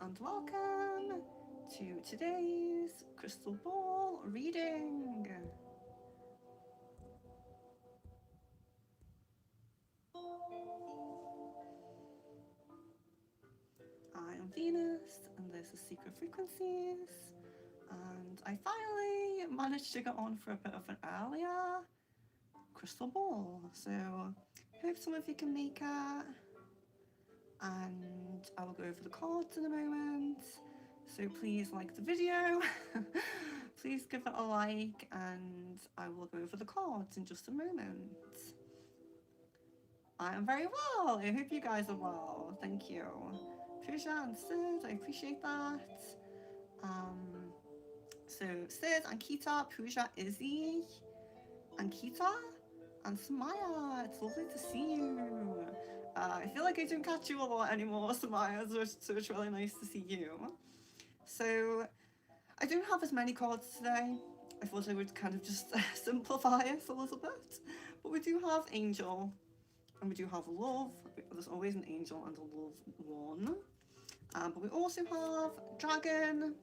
and welcome to today's crystal ball reading. I am Venus and this is Secret Frequencies, and I finally managed to get on for a bit of an earlier crystal ball, so hope some of you can make it, and I will go over the cards in a moment. So please like the video, please give it a like, and I will go over the cards in just a moment. I am very well. I hope you guys are well. Thank you. Pooja and Sid, I appreciate that. So Sid, Ankita, Pooja, Izzy, Ankita, and Samaya. It's lovely to see you. I feel like I don't catch you a lot anymore, Samaya, so it's really nice to see you. So I don't have as many cards today. I thought I would kind of just simplify it a little bit. But we do have Angel, and we do have Love. There's always an Angel and a Love one. But we also have Dragon,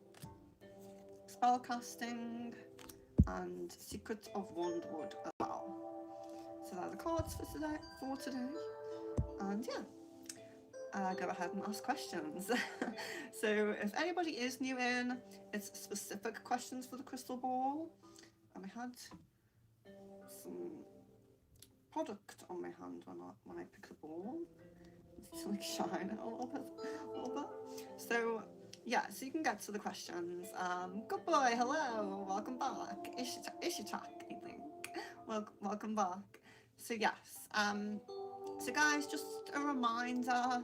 Spellcasting, and Secret of Wandwood as well. So they're the cards for today. And yeah, go ahead and ask questions. So if anybody is new in, it's specific questions for the crystal ball. And I had some product on my hand when I pick the ball to like shine it a little bit. So yeah, so you can get to the questions. Good boy, hello, welcome back. Ishachak, I think. Welcome back. So yes, so guys, just a reminder.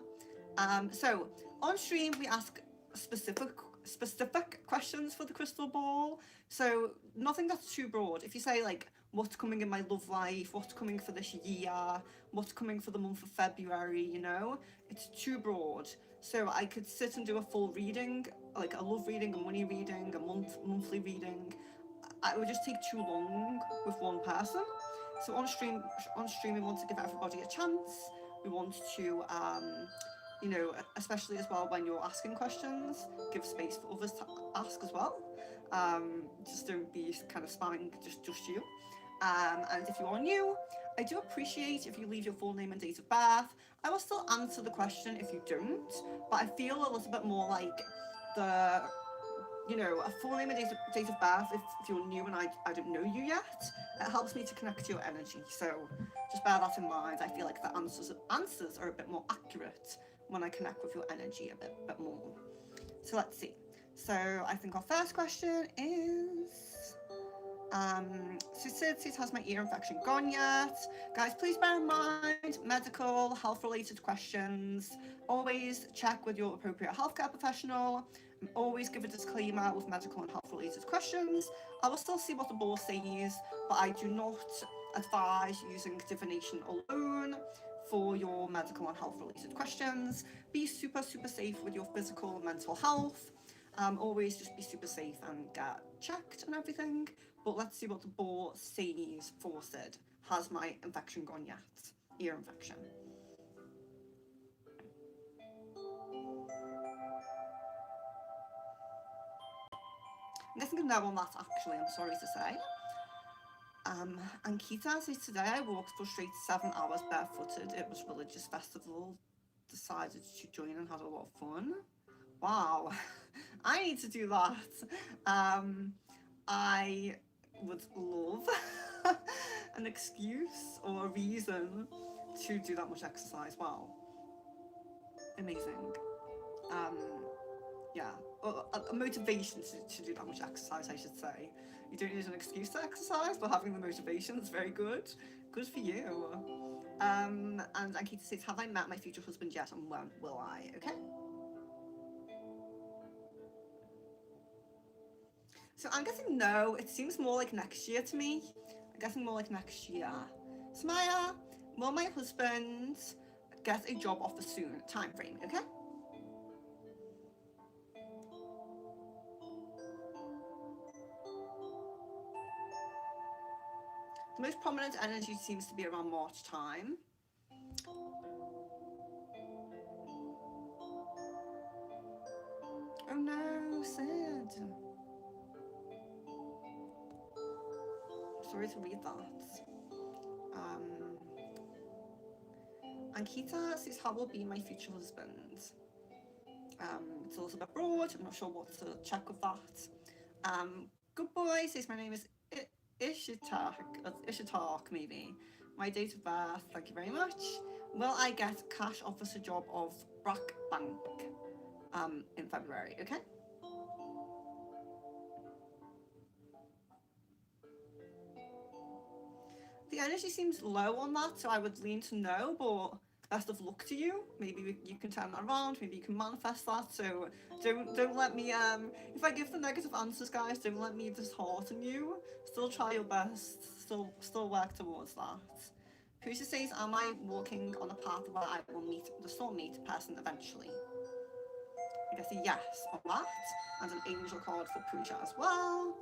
So on stream we ask specific questions for the crystal ball. So nothing that's too broad. If you say like, what's coming in my love life, what's coming for this year, what's coming for the month of February, you know, it's too broad. So I could sit and do a full reading, like a love reading, a money reading, a monthly reading. It would just take too long with one person. So on stream we want to give everybody a chance. We want to you know, especially as well when you're asking questions, give space for others to ask as well. Just don't be kind of spamming just you. And if you are new, I do appreciate if you leave your full name and date of birth. I will still answer the question if you don't, but I feel a little bit more like the, you know, a full name and date of birth if you're new and I don't know you yet. It helps me to connect to your energy. So just bear that in mind. I feel like the answers are a bit more accurate when I connect with your energy a bit more. So let's see. So I think our first question is, so Sid, has my ear infection gone yet? Guys, please bear in mind, medical, health-related questions, always check with your appropriate healthcare professional. Always give a disclaimer with medical and health-related questions. I will still see what the ball says, but I do not advise using divination alone for your medical and health-related questions. Be super safe with your physical and mental health. Always just be super safe and get checked and everything. But let's see what the ball says for Sid. Has my infection gone yet? Ear infection. I'm guessing no on that actually, I'm sorry to say. Ankita says, today I walked for straight 7 hours barefooted. It was religious festival. Decided to join and had a lot of fun. Wow, I need to do that. I would love an excuse or a reason to do that much exercise. Wow, amazing. Yeah, a motivation to do that much exercise, I should say. You don't need an excuse to exercise, but having the motivation is very good. Good for you. And Ankita says, have I met my future husband yet, and when will I? Okay. So I'm guessing no, it seems more like next year to me. I'm guessing more like next year. Samaya, will my husband get a job offer soon? Time frame, okay? The most prominent energy seems to be around March time. sorry to read that. Ankita says, how will be my future husband? It's a little bit broad, I'm not sure what to check with that. Good boy says, my name is Ishitak, maybe. My date of birth, thank you very much. Will I get cash officer job of Brack Bank in February, okay? The energy seems low on that, so I would lean to no, but best of luck to you. Maybe you can turn that around, maybe you can manifest that. So don't let me if I give the negative answers, guys, don't let me dishearten you. Still try your best, still work towards that. Pooja says, am I walking on a path where I will meet the soulmate person eventually? I guess a yes on that, and an angel card for Pooja as well.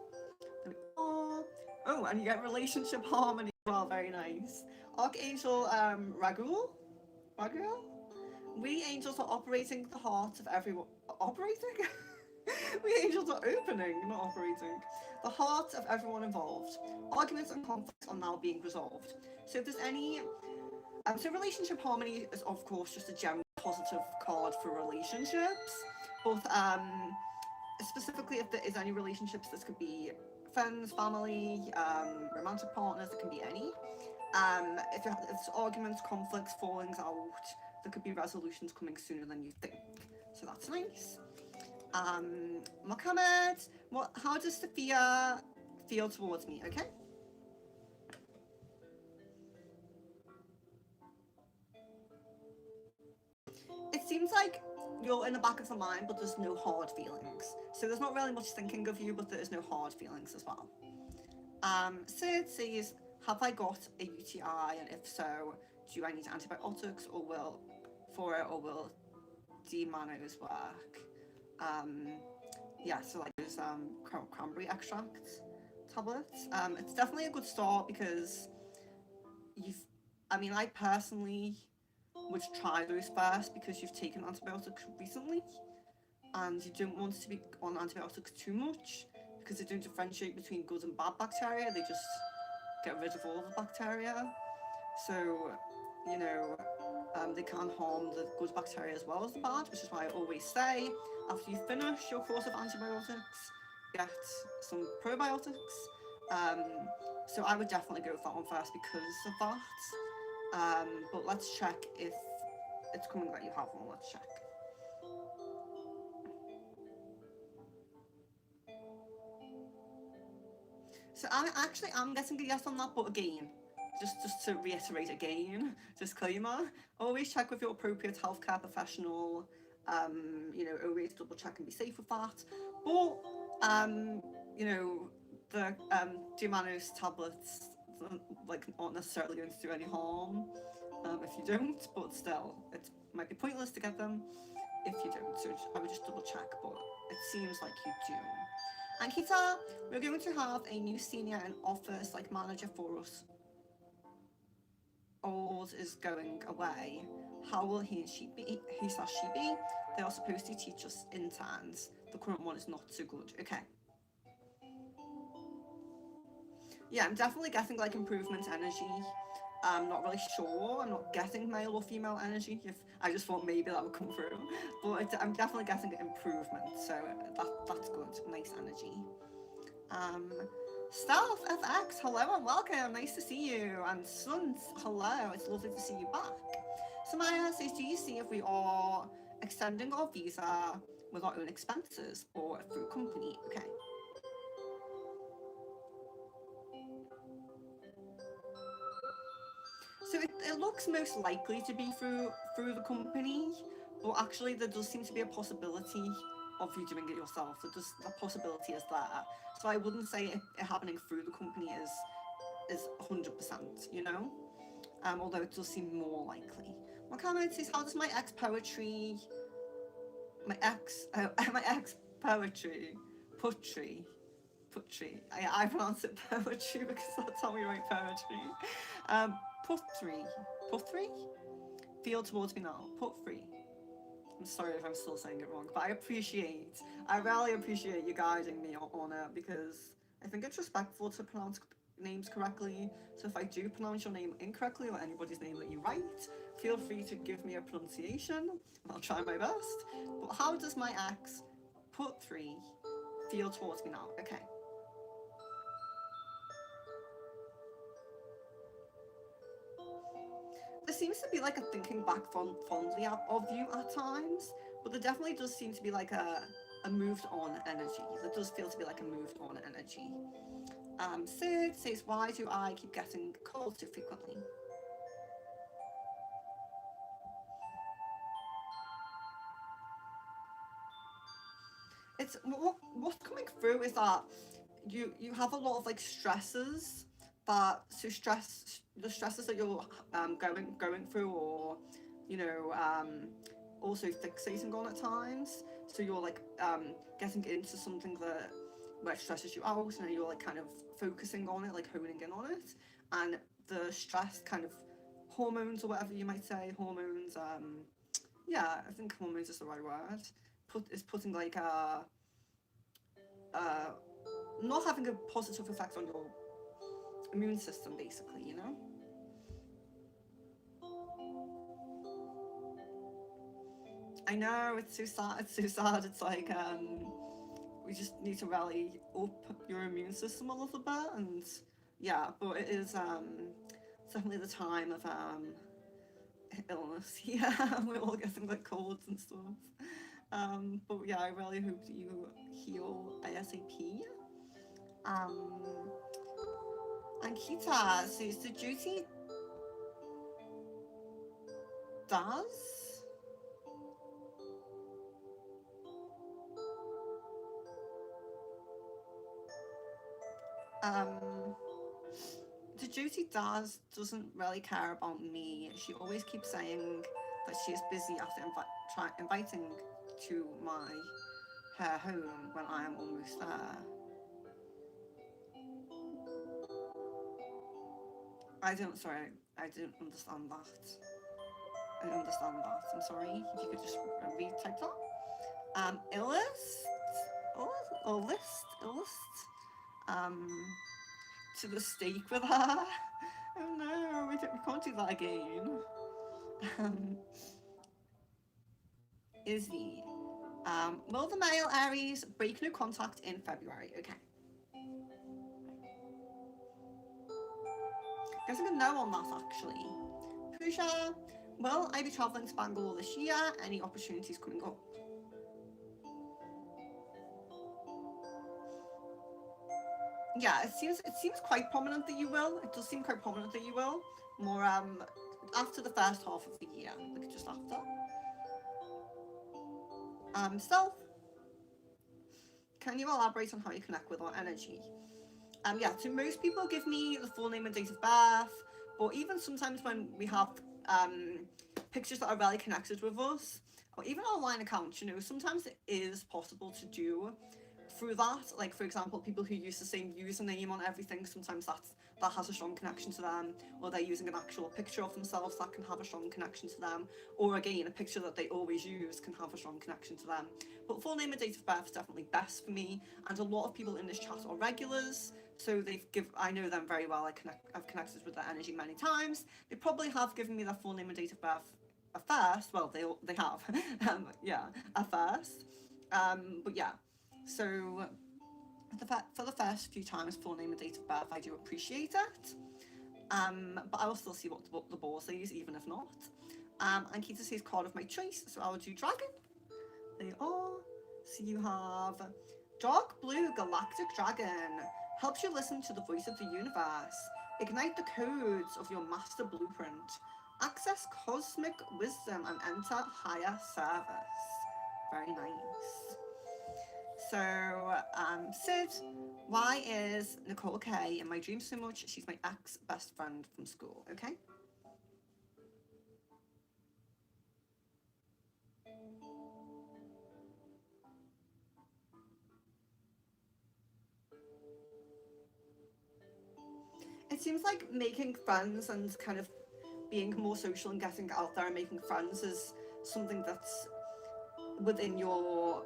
There we are. Oh, and you get relationship harmony as well, very nice. Archangel Raguel? We angels are operating the heart of everyone. Operating? We angels are opening, not operating. The heart of everyone involved. Arguments and conflicts are now being resolved. So if there's any... so relationship harmony is of course just a general positive card for relationships. But specifically if there is any relationships, this could be friends, family, romantic partners, it can be any. If there's arguments, conflicts, fallings out, there could be resolutions coming sooner than you think. So that's nice. Mohammed, how does Sophia feel towards me, okay? It seems like you're in the back of the mind, but there's no hard feelings. So there's not really much thinking of you, but there is no hard feelings as well. Sid says, have I got a UTI, and if so, do I need antibiotics or will D-Manos work? Yeah, so like those cranberry extract tablets. It's definitely a good start because I personally would try those first because you've taken antibiotics recently and you don't want to be on antibiotics too much because they don't differentiate between good and bad bacteria, they just get rid of all the bacteria. So, they can harm the good bacteria as well as the bad, which is why I always say, after you finish your course of antibiotics, get some probiotics. So I would definitely go with that one first because of that. But let's check if it's coming that you have one, let's check. So I'm getting a yes on that, but again, just to reiterate again, disclaimer, always check with your appropriate healthcare professional, always double check and be safe with that. But, the D-Manos tablets, aren't necessarily going to do any harm if you don't, but still, it might be pointless to get them if you don't, so I would just double check, but it seems like you do. Ankita, we're going to have a new senior in office, manager for us. Old is going away. How will he /she be? They are supposed to teach us interns. The current one is not so good. Okay. Yeah, I'm definitely getting improvement energy. I'm not really sure. I'm not getting male or female energy. I just thought maybe that would come through, but I'm definitely getting improvement. So that's good. Nice energy. Stealth FX, hello and welcome. Nice to see you. And Suns, hello. It's lovely to see you back. Samaya says, do you see if we are extending our visa with our own expenses or through company? Okay. So it looks most likely to be through the company, but actually there does seem to be a possibility of you doing it yourself. That possibility is there. So I wouldn't say it happening through the company is 100%, although it does seem more likely. My comment says, how does my ex poetry, I pronounce it poetry because that's how we write poetry. Putri? Feel towards me now. Putri. I'm sorry if I'm still saying it wrong, but I really appreciate you guiding me on it because I think it's respectful to pronounce names correctly. So if I do pronounce your name incorrectly, or anybody's name that you write, feel free to give me a pronunciation. I'll try my best. But how does my ex put 3 feel towards me now? Okay. There seems to be like a thinking back fondly of you at times, but there definitely does seem to be like a moved on energy. There does feel to be like a moved on energy. Sid says, why do I keep getting calls too frequently? It's what's coming through is that you have a lot of like stresses that the stresses that you're going through, or you know also fixating on at times. So you're like getting into something that where stresses you out, and you're like kind of focusing on it, like honing in on it, and the stress kind of hormones, or whatever you might say, hormones. Yeah, I think hormones is the right word. Is putting like uh, not having a positive effect on your immune system, basically, you know? I know, it's so sad. It's so sad. It's like, we just need to rally up your immune system a little bit. And yeah, but it is definitely the time of illness. Yeah, we're all getting like colds and stuff. But yeah, I really hope that you heal ASAP. Um, Ankita says the duty does. Um, the duty doesn't really care about me. She always keeps saying that she is busy after inviting to her home when I am almost there. Sorry, I don't understand that. I don't understand that. I'm sorry. If you could just retype that. Illest, illest, um, to the stake with her. Oh no, we can't do that again. Um, Izzy. Will the male Aries break no contact in February? Okay. Guessing a no on that actually. Pooja, will I be travelling to Bangalore this year? Any opportunities coming up? Yeah, it seems quite prominent that you will. It does seem quite prominent that you will. More after the first half of the year, like just after. Self, can you elaborate on how you connect with our energy? Yeah, so most people give me the full name and date of birth, but even sometimes when we have um, pictures that are really connected with us, or even online accounts, sometimes it is possible to do through that. Like for example, people who use the same username on everything, sometimes that has a strong connection to them, or they're using an actual picture of themselves that can have a strong connection to them, or again, a picture that they always use can have a strong connection to them. But full name and date of birth is definitely best for me, and a lot of people in this chat are regulars, so I know them very well. I've connected with their energy many times. They probably have given me their full name and date of birth at first. Well, they have, yeah, at first. But yeah, so for the first few times, full name and date of birth, I do appreciate it. But I will still see what the ball says, even if not. And Keita says card of my choice, so I will do dragon. They are. So you have Dark Blue Galactic Dragon. Helps you listen to the voice of the universe. Ignite the codes of your master blueprint. Access cosmic wisdom and enter higher service. Very nice. So, Sid, why is Nicole K in my dreams so much? She's my ex-best friend from school, okay? It seems like making friends and kind of being more social and getting out there and making friends is something that's within your,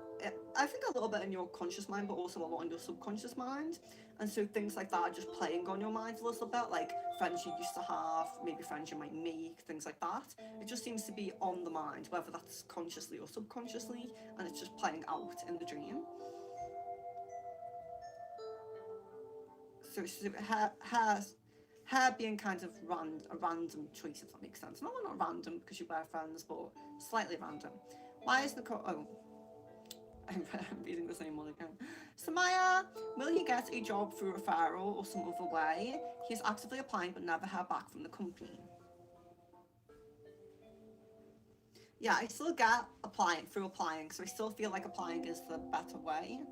I think a little bit in your conscious mind, but also a lot in your subconscious mind. And so things like that are just playing on your mind a little bit, like friends you used to have, maybe friends you might make, things like that. It just seems to be on the mind, whether that's consciously or subconsciously, and it's just playing out in the dream. So her being kind of a random choice, if that makes sense. No, not random because you wear friends, but slightly random. Why is Nicole? Oh, I'm reading the same one again. Samaya, will he get a job through referral or some other way? He's actively applying but never heard back from the company. Yeah, I still get applying, so I still feel like applying is the better way.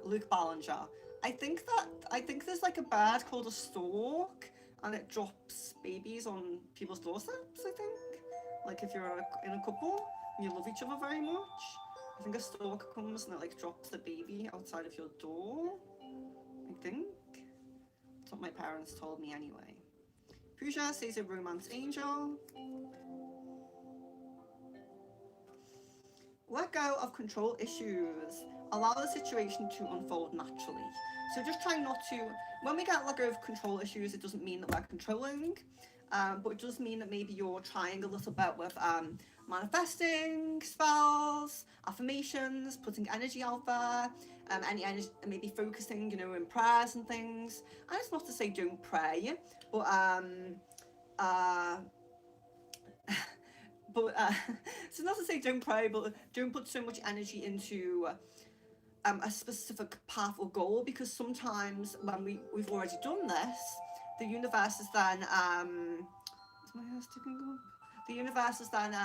Luke Ballinger. I think there's like a bird called a stork, and it drops babies on people's doorsteps. I think, like if you're in a couple and you love each other very much, I think a stork comes and it like drops the baby outside of your door. I think that's what my parents told me anyway. Pooja says a romance angel. Let go of control issues. Allow the situation to unfold naturally. So just try not to, when we get let go of control issues, it doesn't mean that we're controlling, but it does mean that maybe you're trying a little bit with manifesting, spells, affirmations, putting energy out there, any energy, maybe focusing, you know, in prayers and things. And it's not to say don't pray, but so not to say don't pray, but don't put so much energy into a specific path or goal, because sometimes when we've already done this, the universe is then is my hair sticking up? The universe is then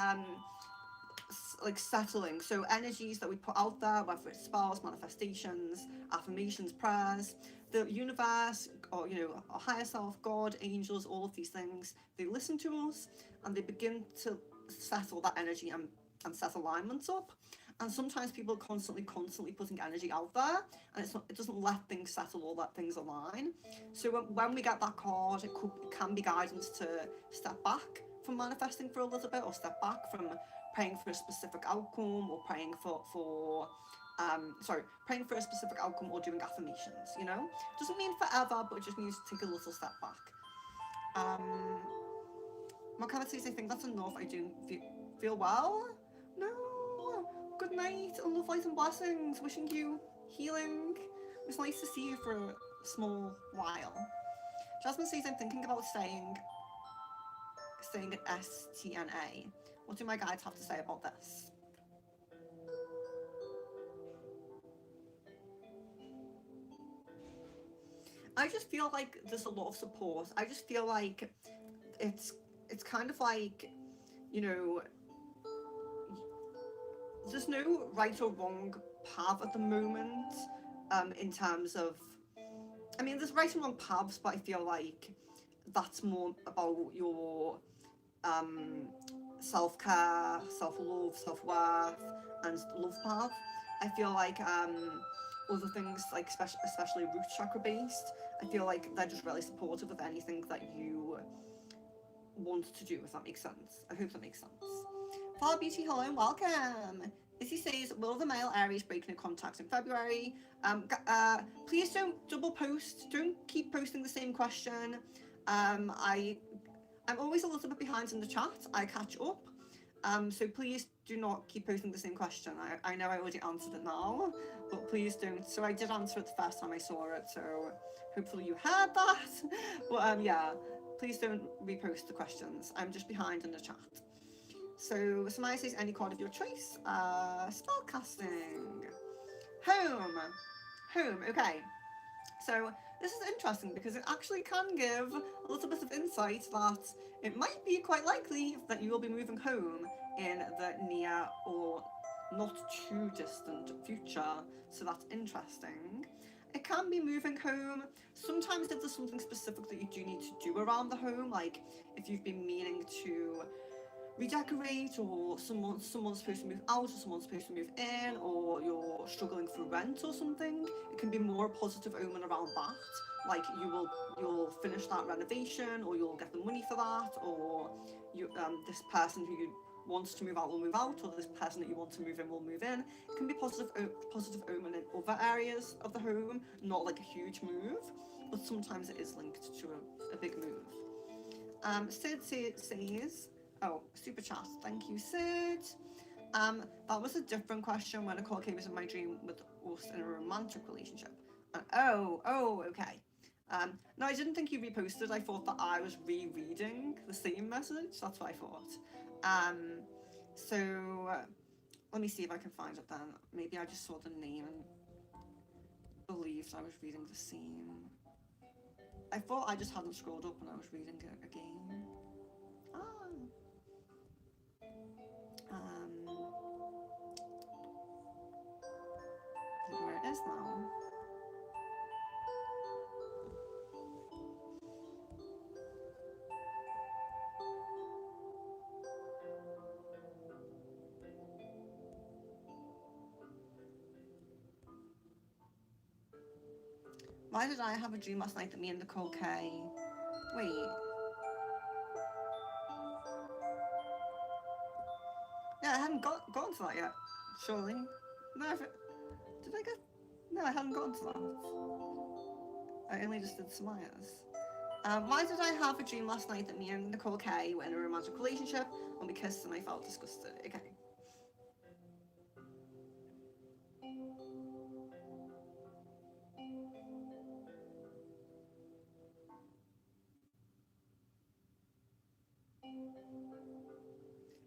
like settling. So energies that we put out there, whether it's spells, manifestations, affirmations, prayers, the universe, or you know, our higher self, God, angels, all of these things, they listen to us and they begin to settle that energy and set alignments up. And sometimes people are constantly putting energy out there, and it doesn't let things settle or let things align. So when we get that card, it can be guidance to step back from manifesting for a little bit, or step back from praying for a specific outcome, or praying for praying for a specific outcome, or doing affirmations. You know, doesn't mean forever, but it just means to take a little step back. Markava says, I think that's enough. I do feel well. No. Good night and love, light and blessings. Wishing you healing. It was nice to see you for a small while. Jasmine says, I'm thinking about staying at STNA. What do my guides have to say about this? I just feel like there's a lot of support. I just feel like it's kind of like, you know, there's no right or wrong path at the moment, in terms of, I mean, there's right and wrong paths, but I feel like that's more about your self-care, self-love, self-worth, and love path. I feel like other things, like especially root chakra based, I feel like they're just really supportive of anything that you want to do, if that makes sense. I hope that makes sense. Flower Beauty, hello and welcome. Izzy says, will the male Aries break no contact in February? Please don't double post. Don't keep posting the same question. I'm always a little bit behind in the chat. I catch up. So please do not keep posting the same question. I know I already answered it now, but please don't. So I did answer it the first time I saw it, so hopefully you heard that. But yeah, please don't repost the questions. I'm just behind in the chat. So Samaya says, any card of your choice. Spellcasting. Home. Okay. So this is interesting because it actually can give a little bit of insight that it might be quite likely that you will be moving home in the near or not too distant future. So that's interesting. It can be moving home. Sometimes if there's something specific that you do need to do around the home, like if you've been meaning to redecorate, or someone's supposed to move out, or someone's supposed to move in, or you're struggling for rent or something, it can be more a positive omen around that. Like you'll finish that renovation, or you'll get the money for that, or you this person who you wants to move out will move out, or this person that you want to move in will move in. It can be positive omen in other areas of the home, not like a huge move, but sometimes it is linked to a big move. Sid says, oh, super chat, thank you, Sid. That was a different question when a call came in my dream with us in a romantic relationship. Okay. No, I didn't think you reposted. I thought that I was rereading the same message. That's what I thought. So let me see if I can find it then. Maybe I just saw the name and believed I was reading the same. I thought I just hadn't scrolled up and I was reading it again. Where it is now. Why did I have a dream last night that me and Nicole K... Wait. Yeah, I hadn't gotten to that yet, surely. No, did I get... No, I hadn't gotten to that. I only just did Samaya's. Why did I have a dream last night that me and Nicole K were in a romantic relationship and we kissed and I felt disgusted? Okay.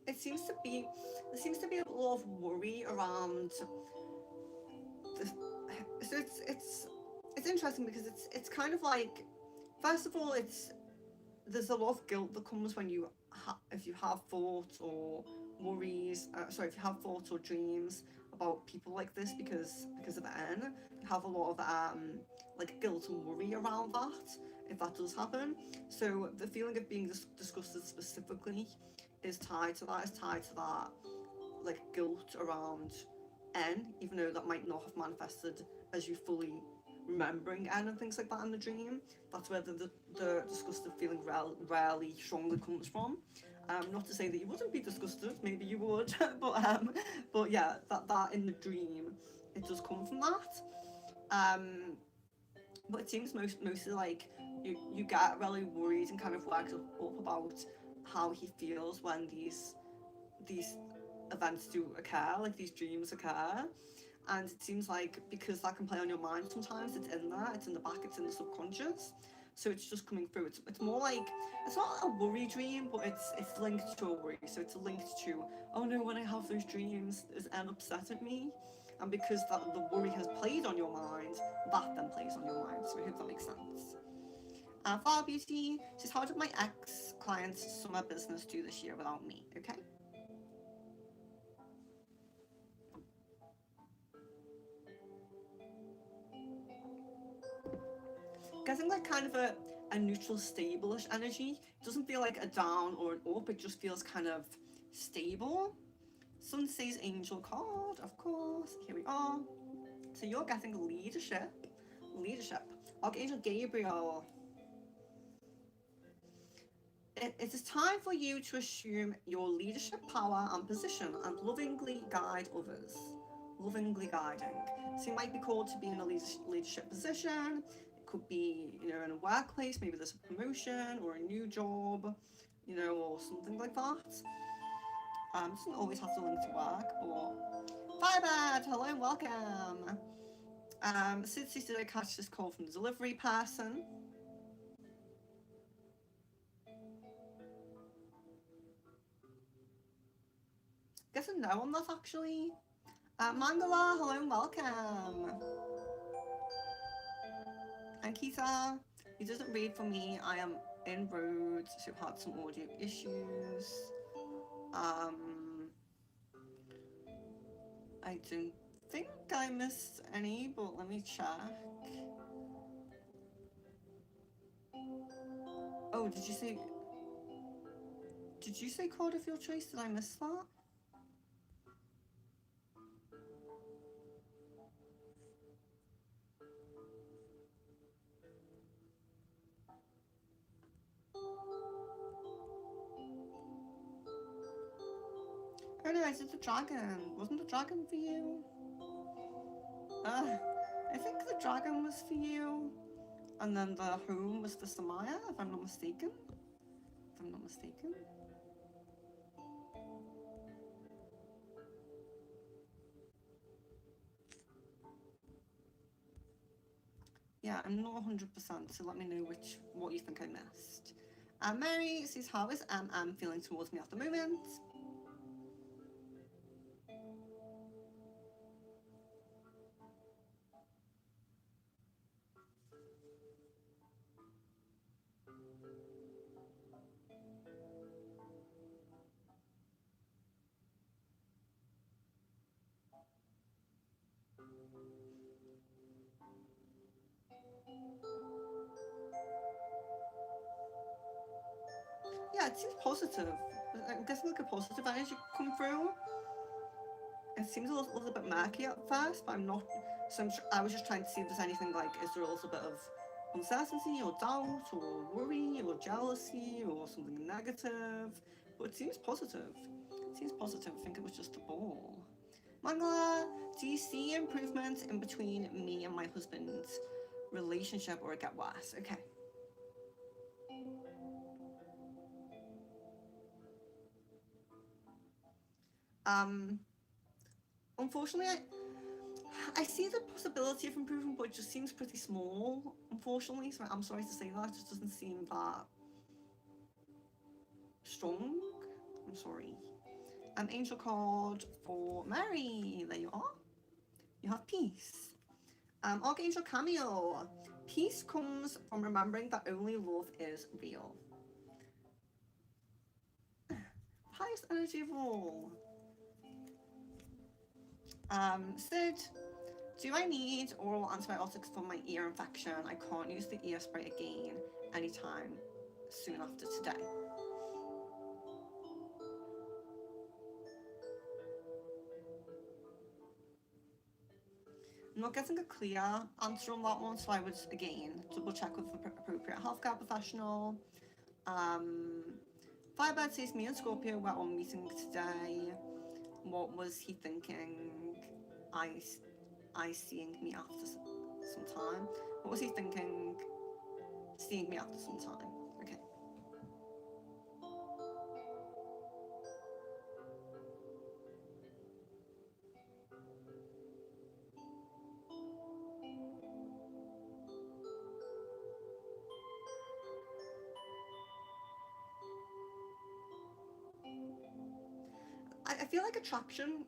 There seems to be a lot of worry around this. So it's interesting because it's kind of like, first of all, there's a lot of guilt that comes when if you have thoughts or worries, if you have thoughts or dreams about people like this because of N, you have a lot of like guilt and worry around that if that does happen. So the feeling of being disgusted specifically is tied to that like guilt around N, even though that might not have manifested as you fully remembering N and things like that in the dream. That's where the disgusted feeling rarely strongly comes from. Not to say that you wouldn't be disgusted, maybe you would, but yeah, that in the dream, it does come from that. But it seems mostly like you get really worried and kind of worked up about how he feels when these events do occur, like these dreams occur. And it seems like because that can play on your mind sometimes, it's in there, it's in the back, it's in the subconscious. So it's just coming through. It's more like, it's not a worry dream, but it's linked to a worry. So it's linked to, oh no, when I have those dreams, is N upset at me? And because the worry has played on your mind, that then plays on your mind. So I hope that makes sense. Flower Beauty says, how did my ex-client's summer business do this year without me? Okay. Getting like kind of a neutral, stable-ish energy. It doesn't feel like a down or an up, it just feels kind of stable. Sun says angel card, of course. Here we are. So you're getting leadership. Archangel Gabriel. It is time for you to assume your leadership power and position and lovingly guide others. Lovingly guiding. So you might be called to be in a leadership position. It could be, in a workplace, maybe there's a promotion or a new job, or something like that. Doesn't always have to link to work, but Firebird, hello and welcome. Since did I catch this call from the delivery person? Guess a no on that actually. Mangala, hello and welcome. And Kita, he doesn't read for me. I am in roads, so I've had some audio issues. I don't think I missed any, but let me check. Oh, did you say code of your choice? Did I miss that? no, I did the dragon. Wasn't the dragon for you? I think the dragon was for you. And then the home was for Samaya, if I'm not mistaken. Yeah, I'm not 100%, so let me know what you think I missed. Mary says, how is feeling towards me at the moment? Yeah, it seems positive. I'm guessing like a positive energy come through. It seems a little bit murky at first, but I'm not. So I was just trying to see if there's anything like, is there a little bit of uncertainty or doubt or worry or jealousy or something negative? But it seems positive. I think it was just a ball. Mangala, do you see improvement in between me and my husband's relationship or it get worse? Okay. Unfortunately, I see the possibility of improvement, but it just seems pretty small, unfortunately. So I'm sorry to say that. It just doesn't seem that strong. I'm sorry. An angel card for Mary. There you are. You have peace. Archangel Cameo. Peace comes from remembering that only love is real. Highest energy of all. Sid, do I need oral antibiotics for my ear infection? I can't use the ear spray again anytime soon after today. I'm not getting a clear answer on that one, so I would again double check with the appropriate healthcare professional. Firebird says, me and Scorpio were on meeting today. What was he thinking? I seeing me after some time. What was he thinking? Seeing me after some time. Okay. I feel like attraction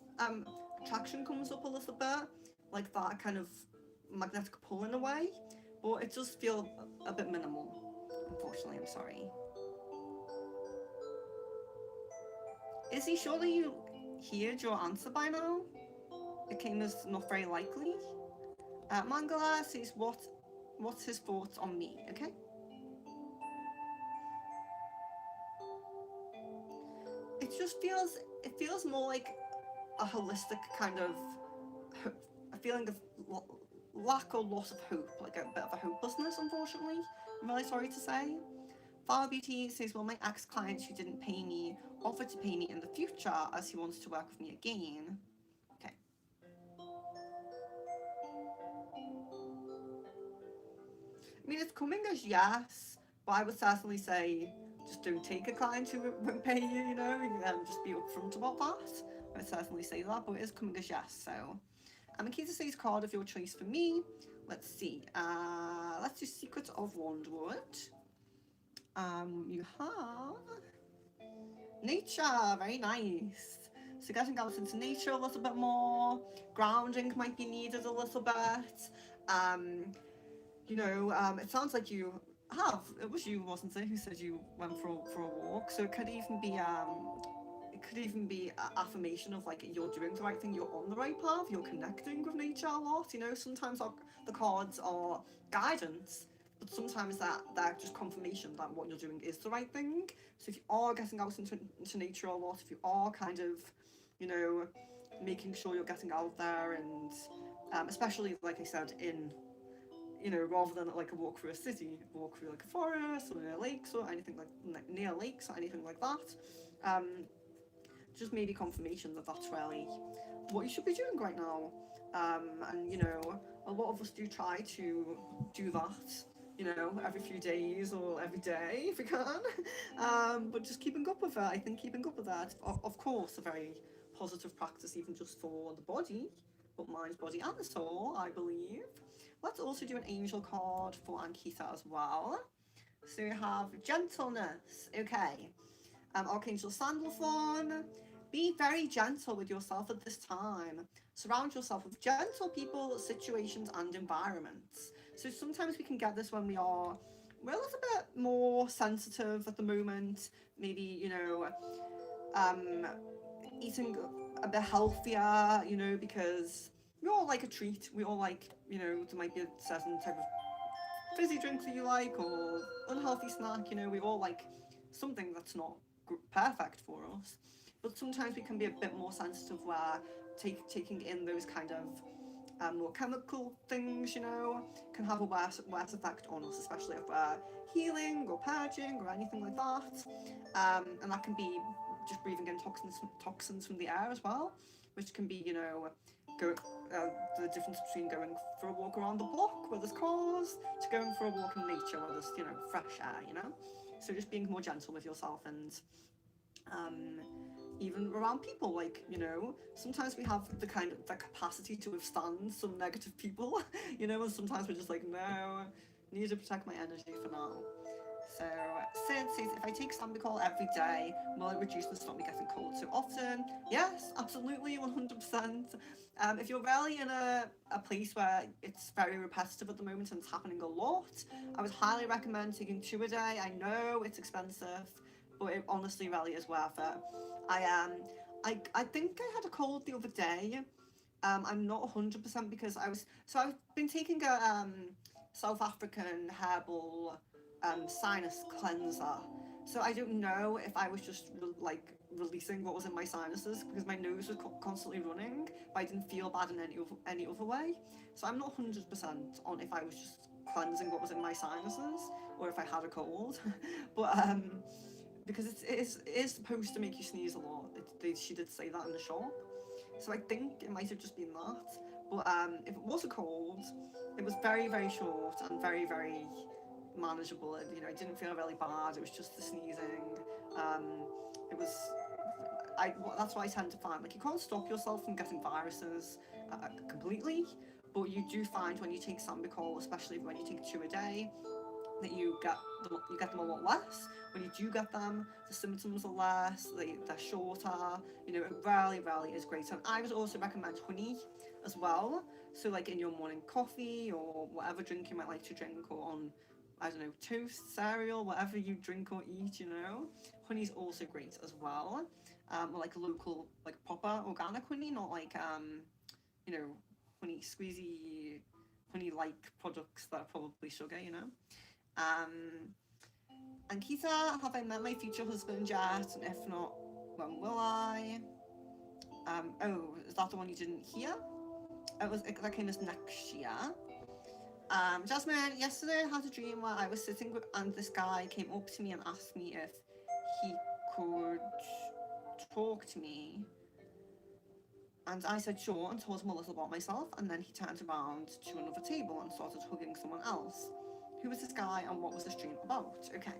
comes up a little bit, like that kind of magnetic pull in a way, but it does feel a bit minimal. Unfortunately, I'm sorry. Is he sure that you heard your answer by now? It came as not very likely. Mangala says, what's his thoughts on me? Okay. It feels more like a holistic kind of a feeling of lack or loss of hope, like a bit of a hopelessness, unfortunately. I'm really sorry to say. Flower Beauty says, well, my ex-client who didn't pay me offered to pay me in the future as he wants to work with me again. Okay. I mean, it's coming as yes, but I would certainly say just don't take a client who won't pay you, you know, and just be upfront about that. I would certainly say that, but it is coming as yes, so. Akita says card of your choice for me. Let's see. Let's do Secret of Wandwood. You have nature, very nice. So getting out into nature a little bit more. Grounding might be needed a little bit. It sounds like you have. It was you, wasn't it, who said you went for a walk? So it could even be affirmation of like you're doing the right thing, you're on the right path, you're connecting with nature a lot. You know, sometimes the cards are guidance, but sometimes they're just confirmation that what you're doing is the right thing. So if you are getting out into nature a lot, if you are kind of, you know, making sure you're getting out there and especially like I said in, you know, rather than like a walk through a city, walk through like a forest or near lakes or anything like near lakes or anything like that. just maybe confirmation that that's really what you should be doing right now. And you know, a lot of us do try to do that, you know, every few days or every day if we can. But just keeping up with it, I think keeping up with that, of course, a very positive practice, even just for the body, but mind, body, and the soul, I believe. Let's also do an angel card for Ankita as well. So we have gentleness. Okay. Archangel Sandalphon. Be very gentle with yourself at this time. Surround yourself with gentle people, situations, and environments. So sometimes we can get this when we're a little bit more sensitive at the moment. Maybe, you know, um, eating a bit healthier, you know, because we all like a treat. We all like, you know, there might be a certain type of fizzy drink that you like or unhealthy snack, you know, we all like something that's not perfect for us. But sometimes we can be a bit more sensitive where taking in those kind of more chemical things, you know, can have a worse effect on us, especially if we're healing or purging or anything like that. And that can be just breathing in toxins from the air as well, which can be, you know, go, the difference between going for a walk around the block where there's cars to going for a walk in nature where there's, you know, fresh air, you know. So just being more gentle with yourself and even around people, like, you know, sometimes we have the kind of the capacity to withstand some negative people, you know, and sometimes we're just like, no, I need to protect my energy for now. So Sid says, if I take Sambucol every day, will it reduce and stop me getting cold so often? Yes, absolutely, 100%. If you're really in a place where it's very repetitive at the moment and it's happening a lot, I would highly recommend taking 2 a day. I know it's expensive, but it honestly really is worth it. I think I had a cold the other day. I'm not 100% because I've been taking a South African herbal sinus cleanser. So I don't know if I was just releasing what was in my sinuses because my nose was constantly running, but I didn't feel bad in any other way. So I'm not 100% on if I was just cleansing what was in my sinuses or if I had a cold. But because it is supposed to make you sneeze a lot. She did say that in the shop. So I think it might have just been that. But if it was a cold, it was very, very short and very, very manageable. You know, I didn't feel really bad. It was just the sneezing. It was. That's what I tend to find. Like, you can't stop yourself from getting viruses completely, but you do find when you take Sambucol, especially when you take 2 a day, that you get them a lot less. When you do get them, the symptoms are less, they're shorter. You know, it really is great. And I would also recommend honey as well. So like in your morning coffee or whatever drink you might like to drink, or on, I don't know, toast, cereal, whatever you drink or eat, you know. Honey's also great as well. Or like local, like proper organic honey, not like you know, honey squeezy, honey-like products that are probably sugar, you know. Um, Ankita, have I met my future husband yet? And if not, when will I? Oh, is that the one you didn't hear? That came as next year. Jasmine, yesterday I had a dream where I was sitting with, and this guy came up to me and asked me if he could talk to me. And I said sure and told him a little about myself, and then he turned around to another table and started hugging someone else. Who was this guy and what was this dream about? Okay.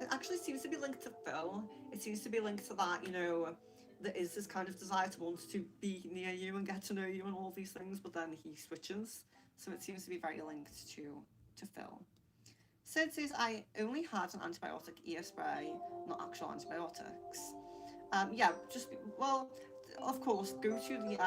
It actually seems to be linked to Phil. It seems to be linked to that, you know, there is this kind of desire to want to be near you and get to know you and all these things, but then he switches. So it seems to be very linked to Phil. Sid says, I only had an antibiotic ear spray, not actual antibiotics. Yeah, just, well, of course, go to the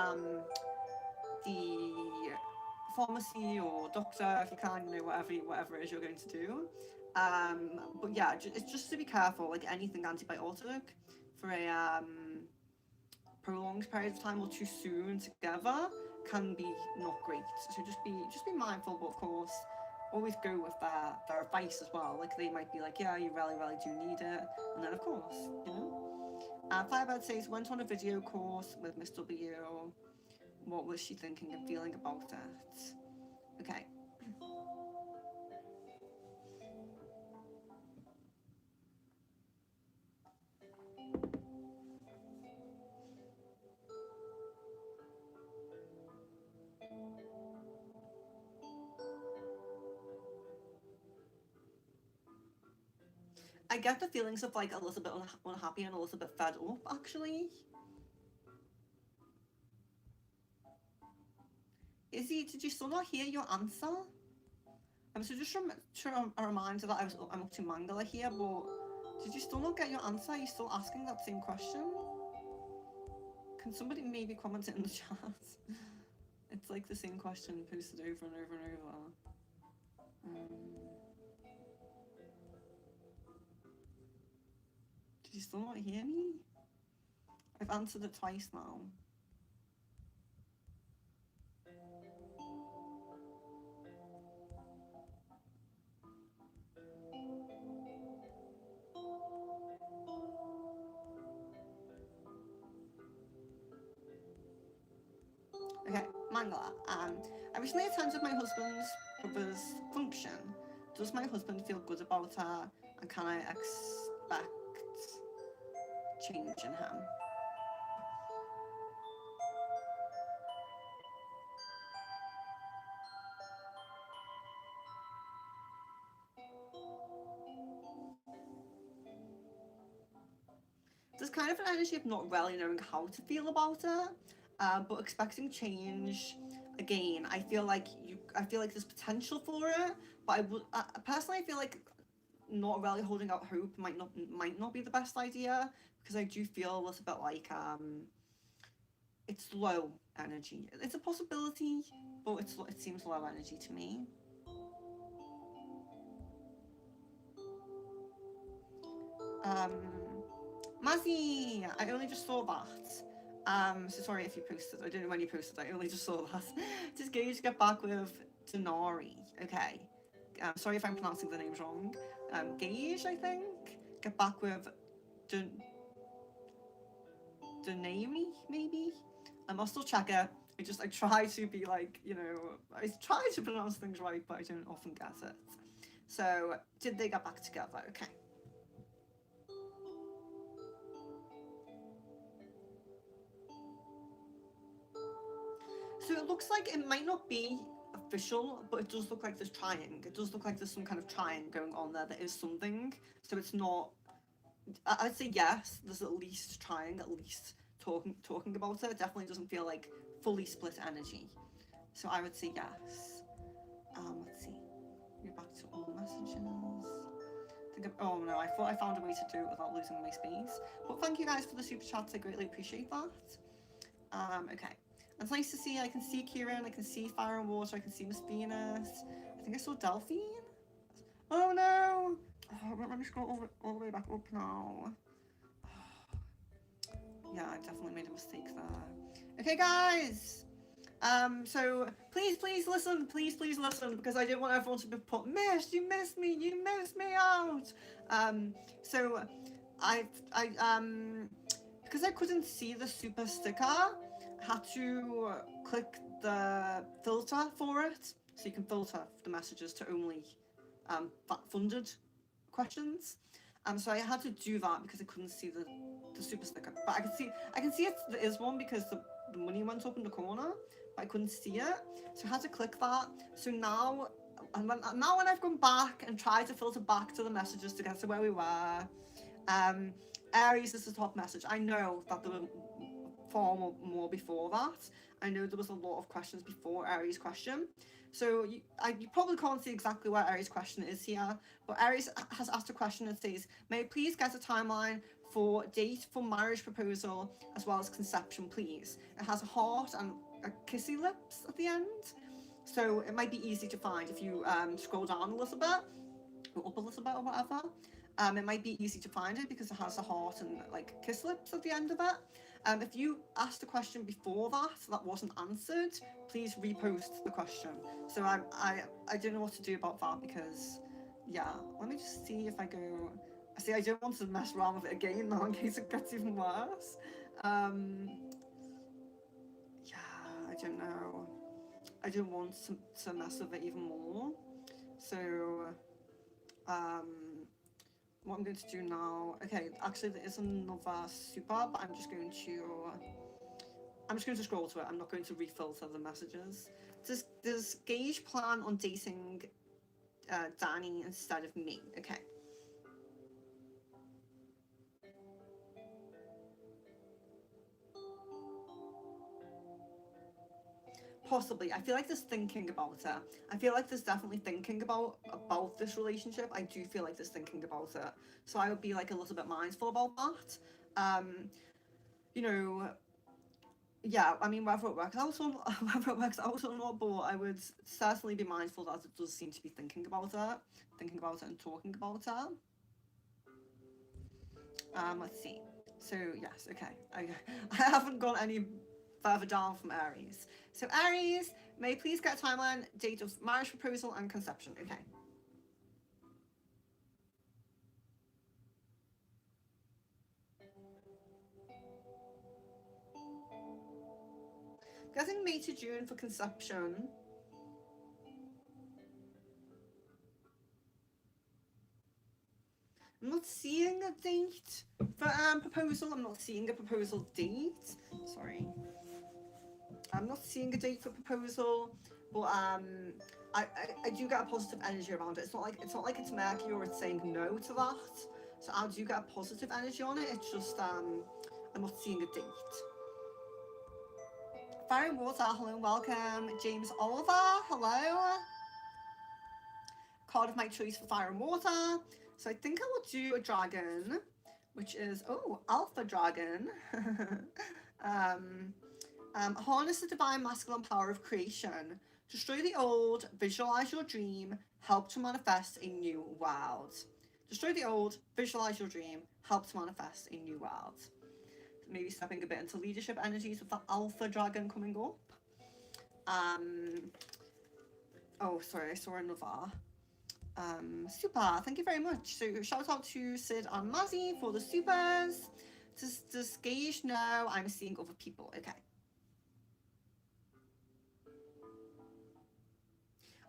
pharmacy or doctor if you can, you know, whatever it is you're going to do. But yeah, it's just to be careful. Like anything antibiotic for a prolonged period of time or too soon together can be not great. So just be mindful. But of course, always go with their advice as well. Like they might be like, yeah, you really, really do need it. And then of course, you know. Firebird says, went on a video course with Miss W. What was she thinking and feeling about it? Okay. I get the feelings of like a little bit unhappy and a little bit fed up, actually. Izzy, did you still not hear your answer? So just a reminder that I'm up to Mangala here, but did you still not get your answer? Are you still asking that same question? Can somebody maybe comment it in the chat? It's like the same question posted over and over and over. Did you still not hear me? I've answered it twice now. Okay, Mangala. I recently attended my husband's brother's function. Does my husband feel good about her, and can I expect change in him? There's kind of an energy of not really knowing how to feel about it, but expecting change. Again, I feel like there's potential for it, but personally I feel like not really holding out hope might not be the best idea, because I do feel a little bit like it's low energy. It's a possibility, but it seems low energy to me. Mazzy, I only just saw that. So sorry if you posted. I don't know when you posted. I only just saw that. Does Gage get back with Denari? Okay. Sorry if I'm pronouncing the names wrong. Gage, I think. Get back with Denari, maybe. I'll still check it. I try to be like, you know, I try to pronounce things right, but I don't often get it. So, did they get back together? Okay. So it looks like it might not be official, but it does look like there's trying. It does look like there's some kind of trying going on there. There is something. So it's not. I'd say yes. There's at least trying, at least talking about it. It definitely doesn't feel like fully split energy. So I would say yes. Let's see. We're back to all messages. Oh no, I thought I found a way to do it without losing my space. But thank you guys for the super chats. I greatly appreciate that. Okay. It's nice to see. I can see Kieran, I can see Fire and Water, I can see Miss Venus. I think I saw Delphine. Oh no! Oh, let me scroll all the way back up now. Yeah, I definitely made a mistake there. Okay, guys. So please listen, please listen, because I didn't want everyone to be put, Miss, you missed me out. So because I couldn't see the super sticker, had to click the filter for it, so you can filter the messages to only funded questions. So I had to do that because I couldn't see the super sticker, but I can see there is one because the money went up in the corner, but I couldn't see it, so I had to click that. So now when I've gone back and tried to filter back to the messages to get to where we were, Aries is the top message. I know that there were far more before that. I know there was a lot of questions before Aries' question. So you probably can't see exactly where Aries' question is here, but Aries has asked a question that says, may I please get a timeline for date for marriage proposal as well as conception, please? It has a heart and a kissy lips at the end. So it might be easy to find if you scroll down a little bit, or up a little bit or whatever. It might be easy to find it because it has a heart and like kiss lips at the end of it. If you asked a question before that wasn't answered, please repost the question. So I don't know what to do about that, because yeah, let me just see if I go. See, I don't want to mess around with it again now in case it gets even worse. Yeah, I don't know. I don't want to mess with it even more. So, um, what I'm going to do now. Okay, actually there is another super, but I'm just going to scroll to it. I'm not going to refilter the messages. Does Gage plan on dating Danny instead of me? Okay. Possibly. I feel like there's thinking about it. I feel like there's definitely thinking about this relationship. I do feel like there's thinking about it. So I would be like a little bit mindful about that. You know, yeah, I mean, whether it works out or not, whether it works out or not, but I would certainly be mindful that it does seem to be thinking about it and talking about it. Let's see. So yes, okay. I haven't gone any further down from Aries. So Aries, may I please get a timeline, date of marriage proposal and conception? Okay. Guessing May to June for conception. I'm not seeing a date for proposal. I'm not seeing a proposal date. Sorry. I'm not seeing a date for proposal, but I do get a positive energy around it. It's not like it's Mercury or it's saying no to that. So I do get a positive energy on it. It's just I'm not seeing a date. Fire and Water, hello and welcome. James Oliver, hello. Card of my choice for Fire and Water. So I think I will do a dragon, which is Alpha Dragon. Harness the divine masculine power of creation. Destroy the old, visualize your dream, help to manifest a new world. Destroy the old, visualize your dream, help to manifest a new world. Maybe stepping a bit into leadership energies with that Alpha Dragon coming up. Sorry, I saw another. Super, thank you very much. So shout out to Sid and Mazzy for the supers. Does Gage know I'm seeing other people? Okay.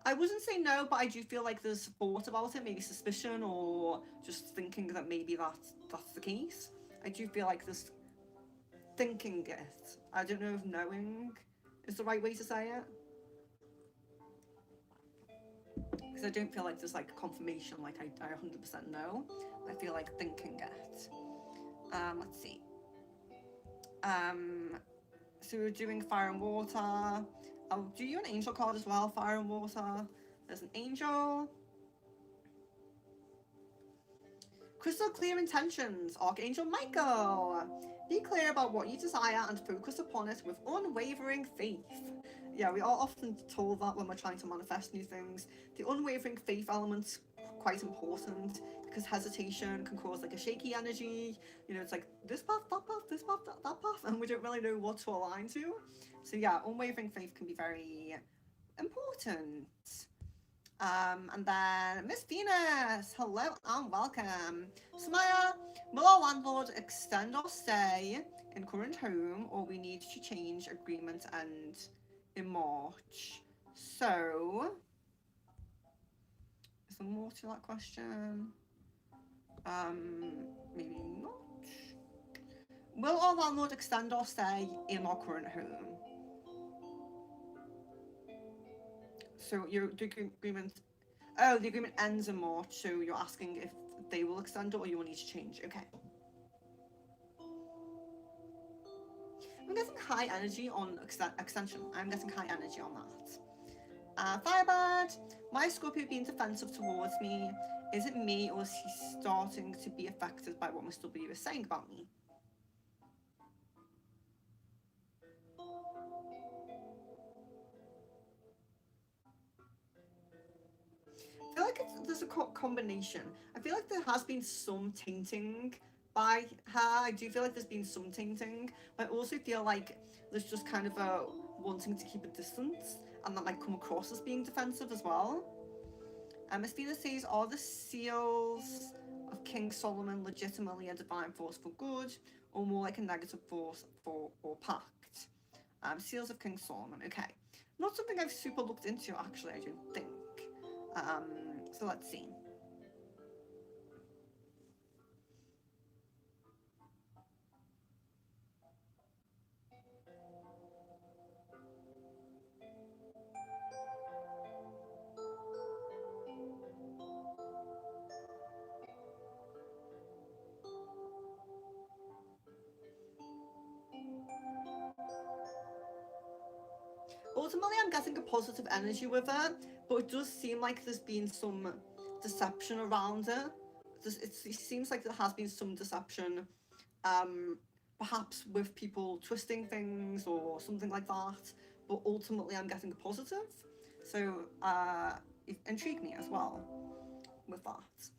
I wouldn't say no, but I do feel like there's thought about it, maybe suspicion or just thinking that maybe that's the case. I do feel like there's thinking it. I don't know if knowing is the right way to say it. Because I don't feel like there's like confirmation, like I 100% know. I feel like thinking it. Let's see. So we're doing Fire and Water. I'll do you an angel card as well, Fire and Water. There's an angel. Crystal clear intentions, Archangel Michael. Be clear about what you desire and focus upon it with unwavering faith. Yeah, we are often told that when we're trying to manifest new things. The unwavering faith element's quite important, because hesitation can cause like a shaky energy. You know, it's like this path, that path, this path, that path, and we don't really know what to align to. So yeah, unwavering faith can be very important. And then Miss Venus, hello and welcome. Samaya, will our landlord extend or stay in current home, or we need to change agreement and in March? So, is there more to that question? Maybe not. Will our landlord extend or stay in our current home? So the agreement. Oh, the agreement ends in March. So you're asking if they will extend it or you will need to change. Okay. I'm getting high energy on extension. I'm getting high energy on that. Firebird, why is Scorpio being defensive towards me? Is it me, or is he starting to be affected by what Miss W is saying about me? I feel like there's a combination. I feel like there has been some tainting by her. I do feel like there's been some tainting, but I also feel like there's just kind of a wanting to keep a distance, and that might come across as being defensive as well. Mestina says, are the seals of King Solomon legitimately a divine force for good, or more like a negative force for or pact? Seals of King Solomon. Okay, not something I've super looked into actually. I don't think. Um, so let's see. Ultimately, I'm getting a positive energy with it, but it does seem like there's been some deception around it. It seems like there has been some deception, um, perhaps with people twisting things or something like that. But ultimately, I'm getting a positive, so it intrigued me as well with that.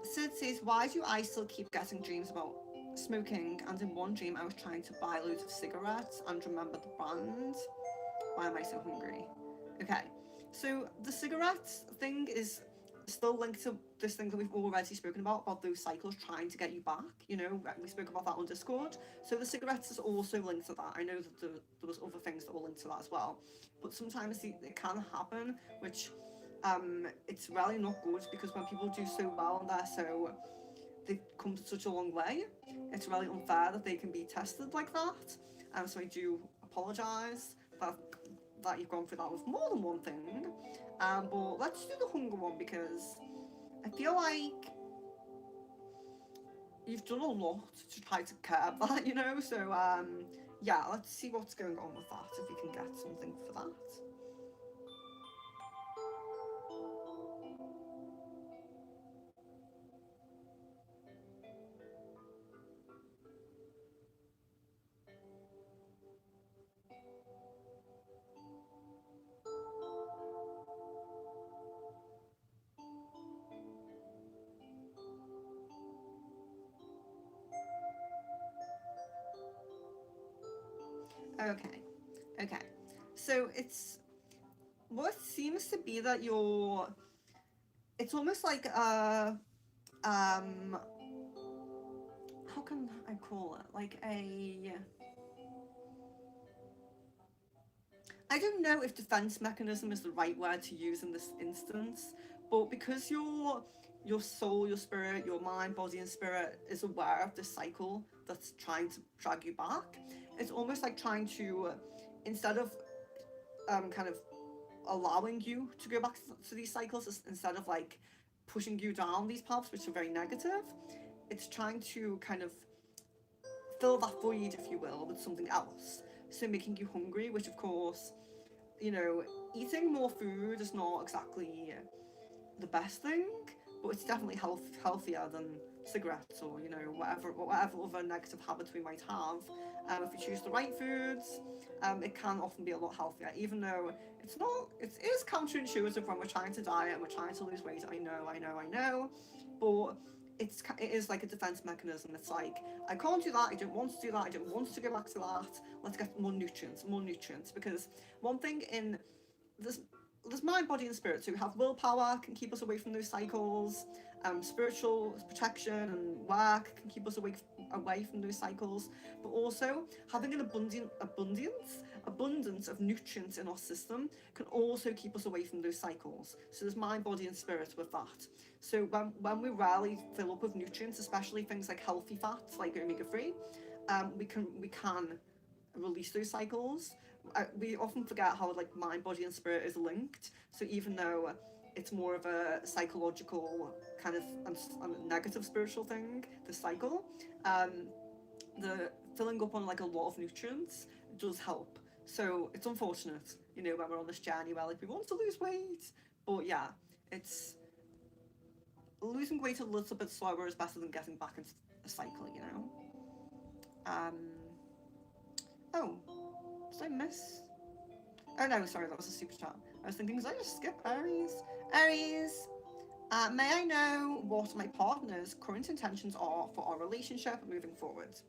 Sid says, why do I still keep getting dreams about smoking? And in one dream, I was trying to buy loads of cigarettes and remember the brand. Why am I so hungry? Okay, so the cigarettes thing is still linked to this thing that we've already spoken about those cycles trying to get you back. You know, we spoke about that on Discord. So the cigarettes is also linked to that. I know that there was other things that were linked to that as well, but sometimes it can happen, which it's really not good because when people do so well and they've come such a long way, it's really unfair that they can be tested like that. So I do apologise that you've gone through that with more than one thing. But let's do the hunger one because I feel like you've done a lot to try to curb that, you know? So, yeah, let's see what's going on with that, if we can get something for that. Okay, okay. So what seems to be that it's almost like um, how can I call it? Like I don't know if defense mechanism is the right word to use in this instance, but because your soul, your spirit, your mind, body, and spirit is aware of this cycle that's trying to drag you back, it's almost like trying to, instead of kind of allowing you to go back to these cycles, instead of like pushing you down these paths, which are very negative, it's trying to kind of fill that void, if you will, with something else. So making you hungry, which of course, you know, eating more food is not exactly the best thing, but it's definitely healthier than cigarettes or whatever other negative habits we might have. If you choose the right foods, it can often be a lot healthier, even though it's not. It is counterintuitive when we're trying to diet and we're trying to lose weight. I know, but it is like a defense mechanism. It's like I can't do that. I don't want to do that. I don't want to go back to that. Let's get more nutrients. Because one thing in this there's mind, body, and spirit. So we have willpower can keep us away from those cycles. Spiritual protection and work can keep us away from those cycles. But also having an abundance of nutrients in our system can also keep us away from those cycles. So there's mind, body, and spirit with that. So when we rarely fill up with nutrients, especially things like healthy fats like omega-3, we can release those cycles. We often forget how like mind, body, and spirit is linked. So even though it's more of a psychological kind of negative spiritual thing, the cycle, the filling up on like a lot of nutrients does help. So it's unfortunate, you know, when we're on this journey where like we want to lose weight, but yeah, it's losing weight a little bit slower is better than getting back into a cycle, you know. Um, oh, did I miss? Oh no, sorry, that was a super chat. I was thinking, did I just skip Aries? Aries! May I know what my partner's current intentions are for our relationship moving forward?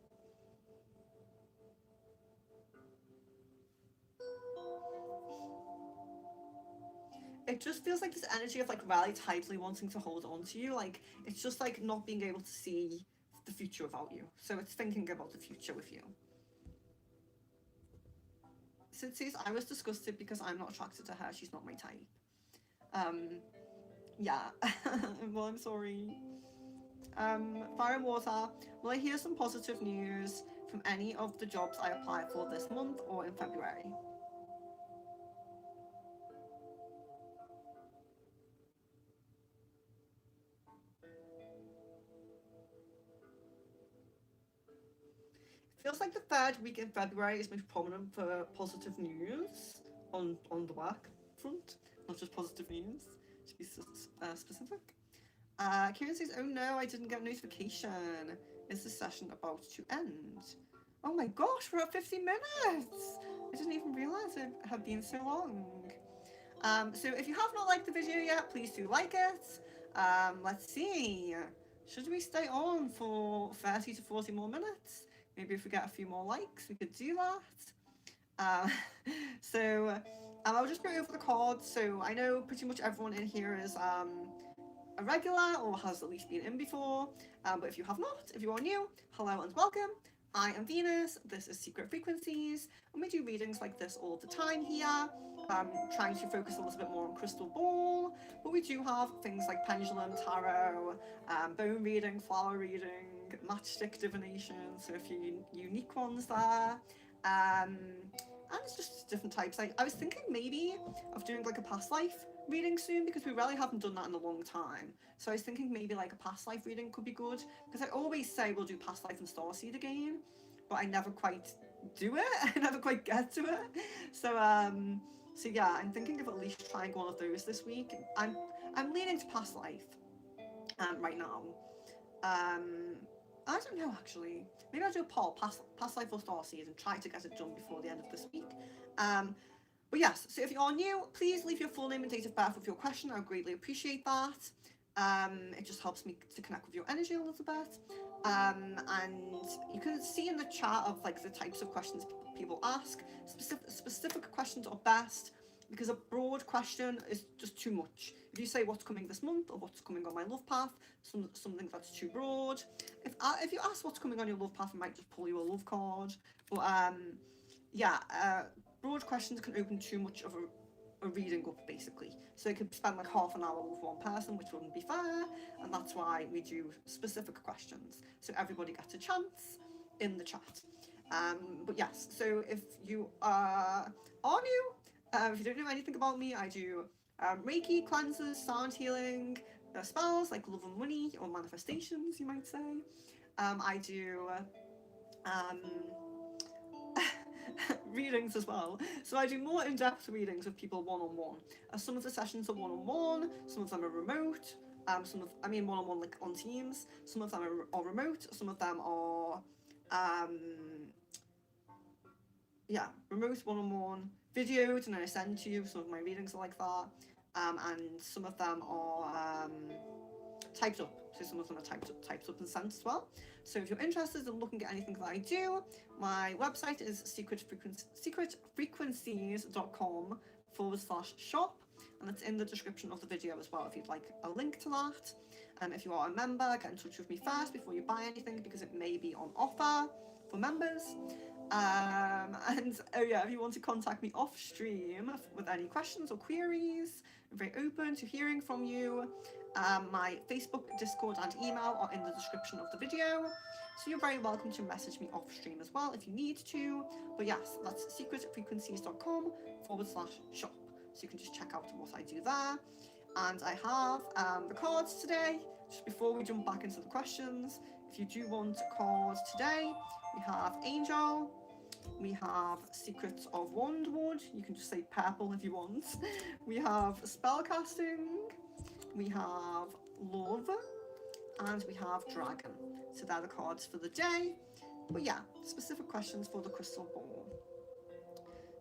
It just feels like this energy of like really tightly wanting to hold on to you. Like it's just like not being able to see the future without you. So it's thinking about the future with you. So it says I was disgusted because I'm not attracted to her. She's not my type. Um, yeah. Well, I'm sorry. Fire and Water. Will I hear some positive news from any of the jobs I applied for this month or in February? Feels like the third week in February is most prominent for positive news on the work front, not just positive news, to be specific. Kieran says, oh no, I didn't get a notification. Is the session about to end? Oh my gosh, we're at 50 minutes! I didn't even realise it had been so long. So if you have not liked the video yet, please do like it. Let's see. Should we stay on for 30 to 40 more minutes? Maybe if we get a few more likes, we could do that. So I'll just go over the cards. So I know pretty much everyone in here is a regular or has at least been in before. But if you have not, if you are new, hello and welcome. I am Venus, this is Secret Frequencies, and we do readings like this all the time here. Trying to focus a little bit more on crystal ball, but we do have things like pendulum, tarot, bone reading, flower reading, matchstick divination, so a few unique ones there. And it's just different types. I was thinking maybe of doing like a past life reading soon because we really haven't done that in a long time. So I was thinking maybe like a past life reading could be good because I always say we'll do past life and starseed again, but I never quite do it. I never quite get to it. So yeah, I'm thinking of at least trying one of those this week. I'm leaning to past life right now. I don't know actually. Maybe I'll do a poll, past life or starseed, and try to get it done before the end of this week. But yes, so if you are new, please leave your full name and date of birth with your question. I would greatly appreciate that. It just helps me to connect with your energy a little bit. And you can see in the chat of like the types of questions people ask. Specific questions are best because a broad question is just too much. If you say what's coming this month or what's coming on my love path, something that's too broad. If you ask what's coming on your love path, I might just pull you a love card. But yeah, broad questions can open too much of a reading up basically. So I could spend like half an hour with one person, which wouldn't be fair, and that's why we do specific questions. So everybody gets a chance in the chat. But yes, so if you are new, if you don't know anything about me, I do Reiki, cleanses, sound healing, spells like love and money, or manifestations, you might say. I do readings as well. So I do more in-depth readings with people one-on-one. Some of the sessions are one-on-one, some of them are remote, one-on-one like on Teams. Some of them are remote, some of them are remote one-on-one videos, and then I send to you. Some of my readings are like that, and some of them are typed up. So some of them are typed up and sent as well. So if you're interested in looking at anything that I do, my website is secretfrequencies.com/shop, and it's in the description of the video as well if you'd like a link to that. If you are a member, get in touch with me first before you buy anything because it may be on offer for members. And oh yeah, if you want to contact me off stream with any questions or queries, I'm very open to hearing from you. My Facebook, Discord and email are in the description of the video, so you're very welcome to message me off stream as well if you need to. But yes, that's secretfrequencies.com/shop, so you can just check out what I do there. And I have the cards today. Just before we jump back into the questions, if you do want cards today, we have Angel, we have Secrets of Wandwood, you can just say purple if you want. We have Spellcasting, we have Love, and we have Dragon. So they're the cards for the day. But yeah, specific questions for the crystal ball.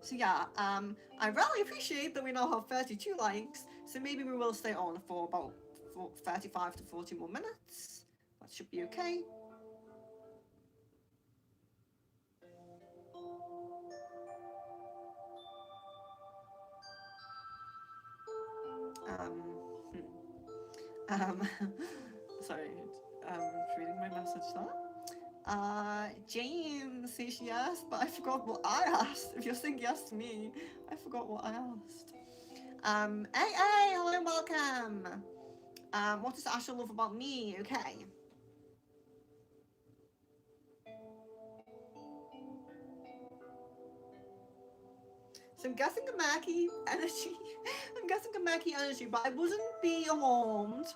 So yeah, I really appreciate that we now have 32 likes, so maybe we will stay on for about for 35 to 40 more minutes. That should be okay. Sorry, reading my message there. James says yes, but I forgot what I asked. If you're saying yes to me, I forgot what I asked. Hey, hello, welcome. What does Asher love about me? Okay. So I'm guessing a Mackie energy. I'm guessing a Mackie energy, but I wouldn't be alarmed.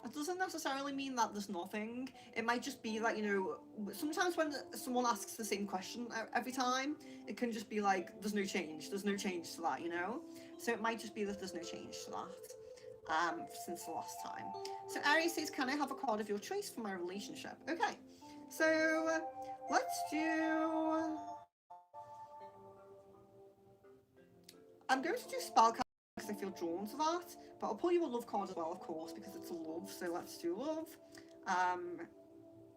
It doesn't necessarily mean that there's nothing. It might just be that, you know, sometimes when someone asks the same question every time, it can just be like, there's no change. There's no change to that, you know? So it might just be that there's no change to that since the last time. So Aries says, can I have a card of your choice for my relationship? Okay. So let's do... I'm going to do spell card because I feel drawn to that, but I'll pull you a love card as well, of course, because it's a love. So let's do love.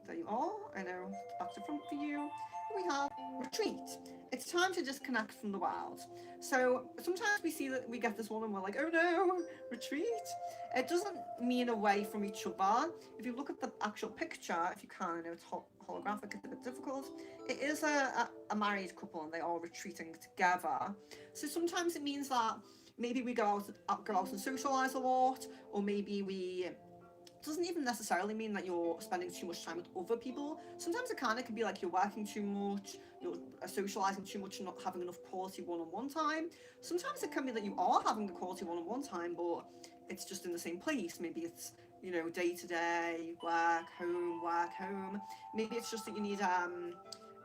There you are. I know it's back to front for you. We have retreat. It's time to disconnect from the world. So sometimes we see that we get this one and we're like, oh no, retreat. It doesn't mean away from each other. If you look at the actual picture, if you can, I know it's holographic, it's a bit difficult. It is a married couple and they are retreating together. So sometimes it means that maybe we go out and socialize a lot, or maybe we... It doesn't even necessarily mean that you're spending too much time with other people. Sometimes it can be like you're working too much, you're socializing too much and not having enough quality one-on-one time. Sometimes it can be that you are having the quality one-on-one time, but it's just in the same place. Maybe it's, you know, day to day, work, home. Maybe it's just that you need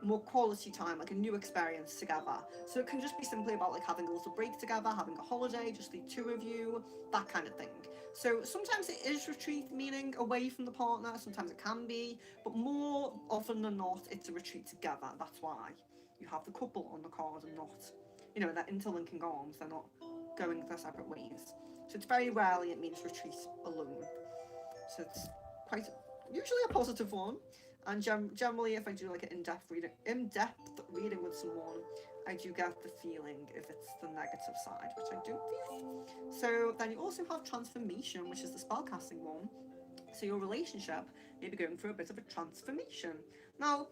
more quality time, like a new experience together. So it can just be simply about like having a little break together, having a holiday, just the two of you, that kind of thing. So sometimes it is retreat, meaning away from the partner, sometimes it can be, but more often than not, it's a retreat together. That's why you have the couple on the card and not, you know, they're interlinking arms, they're not going their separate ways. So it's very rarely it means retreat alone. So it's quite usually a positive one. And generally, if I do like an in-depth reading with someone, I do get the feeling if it's the negative side, which I don't feel. So then you also have transformation, which is the spellcasting one. So your relationship may be going through a bit of a transformation. Now,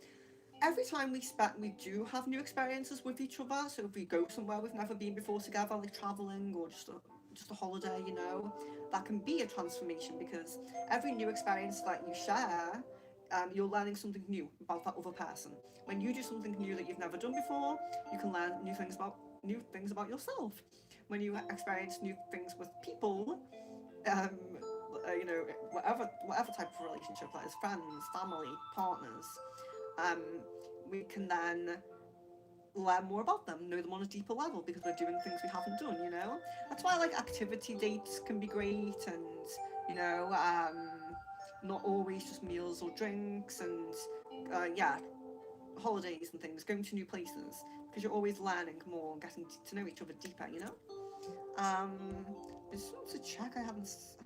every time we do have new experiences with each other. So if we go somewhere we've never been before together, like traveling or just a holiday, you know, that can be a transformation, because every new experience that you share, you're learning something new about that other person. When you do something new that you've never done before, you can learn new things about yourself. When you experience new things with people, you know, whatever type of relationship that is, friends, family, partners, we can then learn more about them, know them on a deeper level, because we're doing things we haven't done, you know. That's why like activity dates can be great, and you know, not always just meals or drinks, and yeah, holidays and things, going to new places, because you're always learning more and getting to know each other deeper, you know. I just want to check, have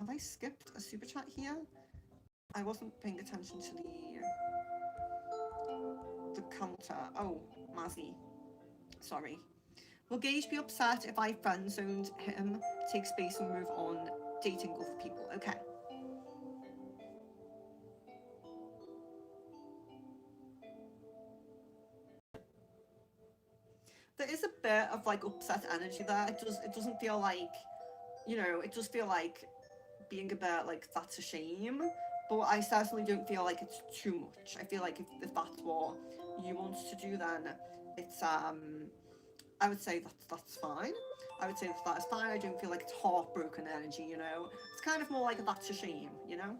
I skipped a super chat here? I wasn't paying attention to the counter. Oh, Mazzy, sorry. Will Gage be upset if I friend zoned him, take space and move on dating other people? Okay. There is a bit of like upset energy there. It doesn't feel like, you know, it does feel like being a bit like, that's a shame, but I certainly don't feel like it's too much. I feel like if that's what you want to do, then it's I would say that's fine. I would say that is fine. I don't feel like it's heartbroken energy, you know. It's kind of more like that's a shame, you know.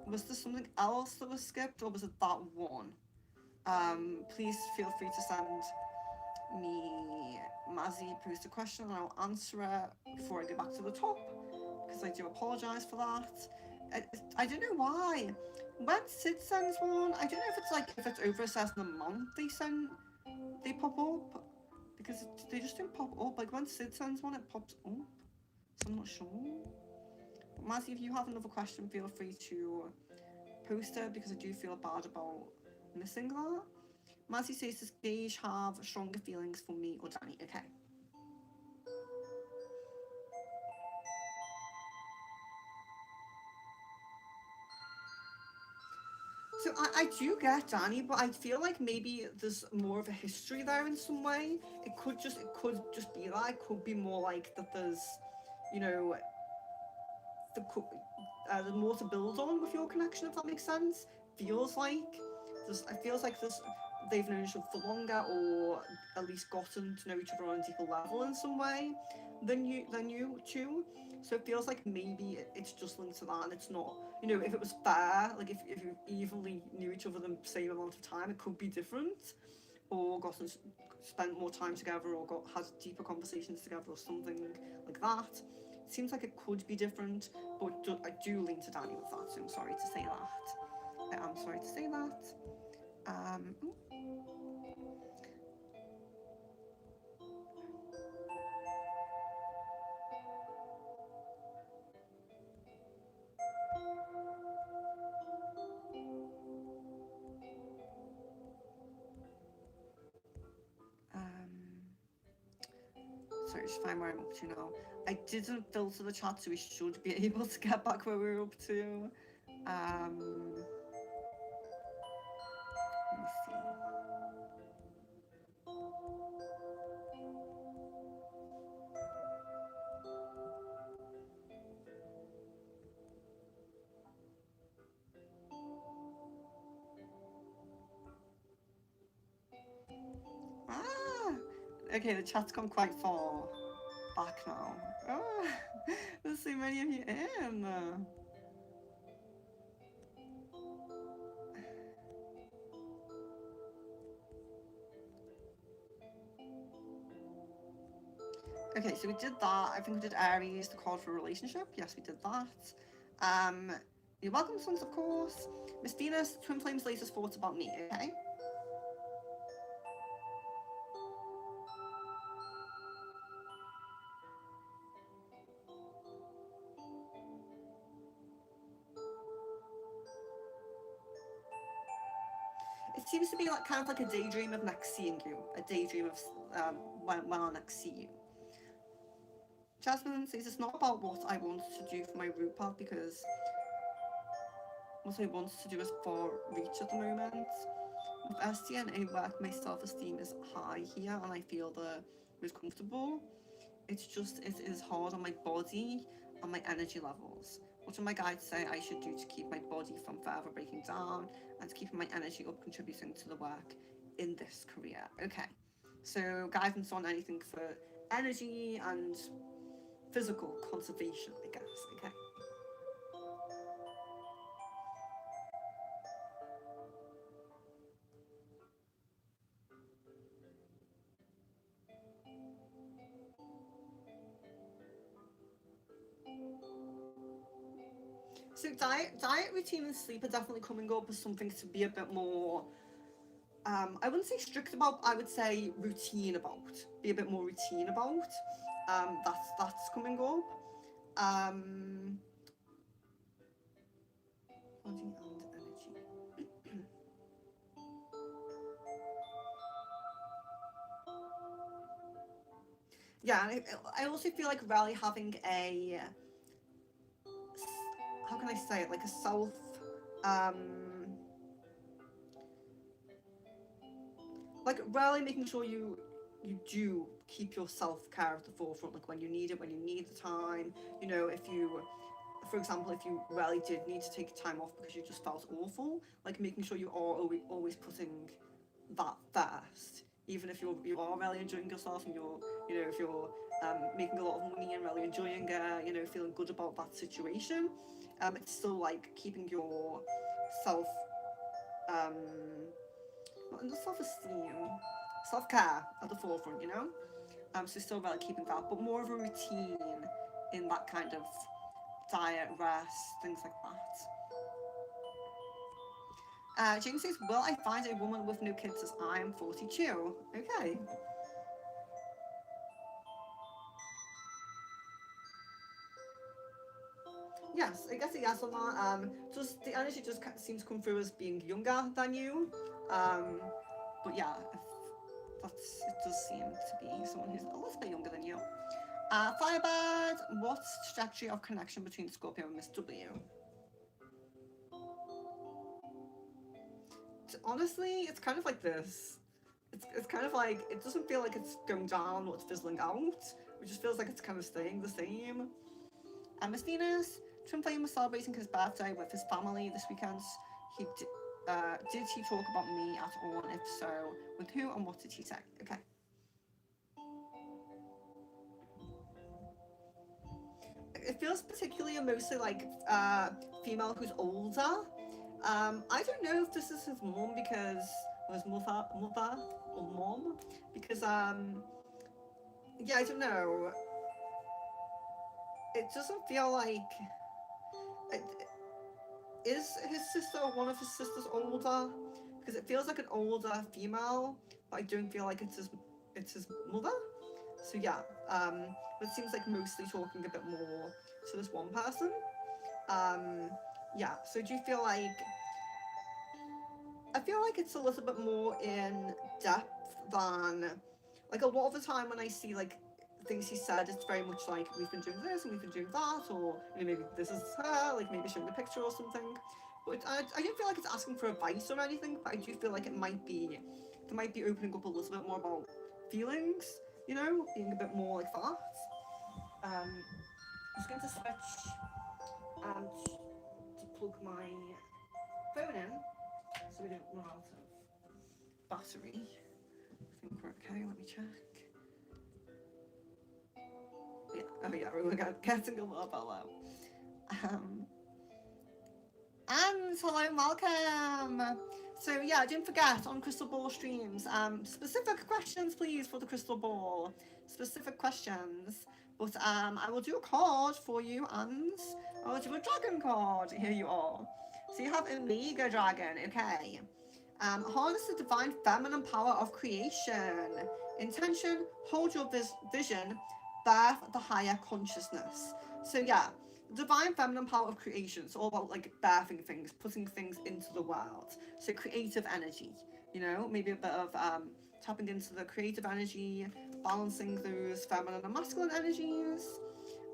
Was there something else that was skipped, or was it that one? Please feel free to send me Mazzy posed a question and I'll answer it before I go back to the top, because I do apologise for that. I don't know why. When Sid sends one, I don't know if it's like if it's over a certain amount they pop up, because they just don't pop up. Like when Sid sends one, it pops up. So I'm not sure. But Mazzy, if you have another question, feel free to post it, because I do feel bad about missing that. Mazzy says, does Gage have stronger feelings for me or Danny? Okay. So I do get Danny, but I feel like maybe there's more of a history there in some way. It could just be that. It could be more like that there's, you know, there's more to build on with your connection, if that makes sense. Feels like it feels like they've known each other for longer, or at least gotten to know each other on a deeper level in some way than you two. So it feels like maybe it's just linked to that, and it's not. You know, if it was fair, like if you evenly knew each other the same amount of time, it could be different, or gotten spent more time together, or had deeper conversations together, or something like that. It seems like it could be different, but I do lean to Danny with that, so I'm sorry to say that. I'm sorry to say that. Um, sorry, just find where I'm up to now. I didn't filter the chat, so we should be able to get back where we were up to. Let me see. Ah, okay, the chat's gone quite far back now. Ah, there's so many of you in. Okay, so we did that. I think we did Aries, the card for a relationship. Yes, we did that. You're welcome, Sons, of course. Miss Venus, Twin Flames latest thoughts about me, okay? It seems to be like kind of like a daydream of next seeing you, a daydream of when I'll next see you. Jasmine says it's not about what I want to do for my root path, because what I want to do is far reach at the moment. With SDNA work, my self-esteem is high here, and I feel the most comfortable. It's just it is hard on my body and my energy levels. What do my guides say I should do to keep my body from further breaking down, and to keep my energy up, contributing to the work in this career? Okay, so guidance on anything for energy and physical conservation, I guess. Okay. So diet routine and sleep are definitely coming up as something to be a bit more I wouldn't say strict about, I would say routine about. Be a bit more routine about. That's coming up. Um, body and energy. Yeah, and I also feel like really having a, how can I say it, like a self, like really making sure you do keep your self-care at the forefront, like when you need it, when you need the time. You know, if you, for example, if you really did need to take time off because you just felt awful, like making sure you are always putting that first, even if you are really enjoying yourself, and you're, you know, if you're making a lot of money and really enjoying you know, feeling good about that situation, it's still like keeping your self um not self-esteem, self-care at the forefront, you know. So still really keeping that, but more of a routine in that kind of diet, rest, things like that. Jane says, will I find a woman with no kids as I am 42? Okay. Yes, I guess a yes on that. Just the energy just seems to come through as being younger than you. But yeah, it does seem to be someone who's a little bit younger than you. Firebird, what's the trajectory of connection between Scorpio and Miss W? Honestly, it's kind of like this. It's kind of like, it doesn't feel like it's going down or it's fizzling out. It just feels like it's kind of staying the same. Miss Venus, Twin Flame was celebrating his birthday with his family this weekend. Did he talk about me at all? And if so, with who and what did he say? Okay. It feels particularly mostly like female who's older. I don't know if this is his mom because his mother or mom because yeah, I don't know. It doesn't feel like it, is his sister or one of his sisters older, because it feels like an older female, but I don't feel like it's his mother. So yeah, but it seems like mostly talking a bit more to this one person. Yeah, so do you feel like, I feel like it's a little bit more in depth than, like, a lot of the time when I see like things he said, it's very much like we've been doing this and we've been doing that, or you know, maybe this is her, like maybe showing a picture or something. But I don't feel like it's asking for advice or anything, but I do feel like it might be, they might be opening up a little bit more about feelings, you know, being a bit more like that. I'm just going to switch to plug my phone in so we don't run out of battery. I think we're okay, let me check. Yeah, oh yeah, we're getting a little bit low. And hello, welcome. So yeah, don't forget on Crystal Ball streams, specific questions please for the Crystal Ball. Specific questions. But I will do a card for you, and I will do a dragon card. Here you are. So you have a Mega Dragon, okay. Harness the divine feminine power of creation. Intention, hold your vision, birth the higher consciousness. So yeah, divine feminine power of creation. It's all about like birthing things, putting things into the world. So creative energy, you know, maybe a bit of tapping into the creative energy, balancing those feminine and masculine energies.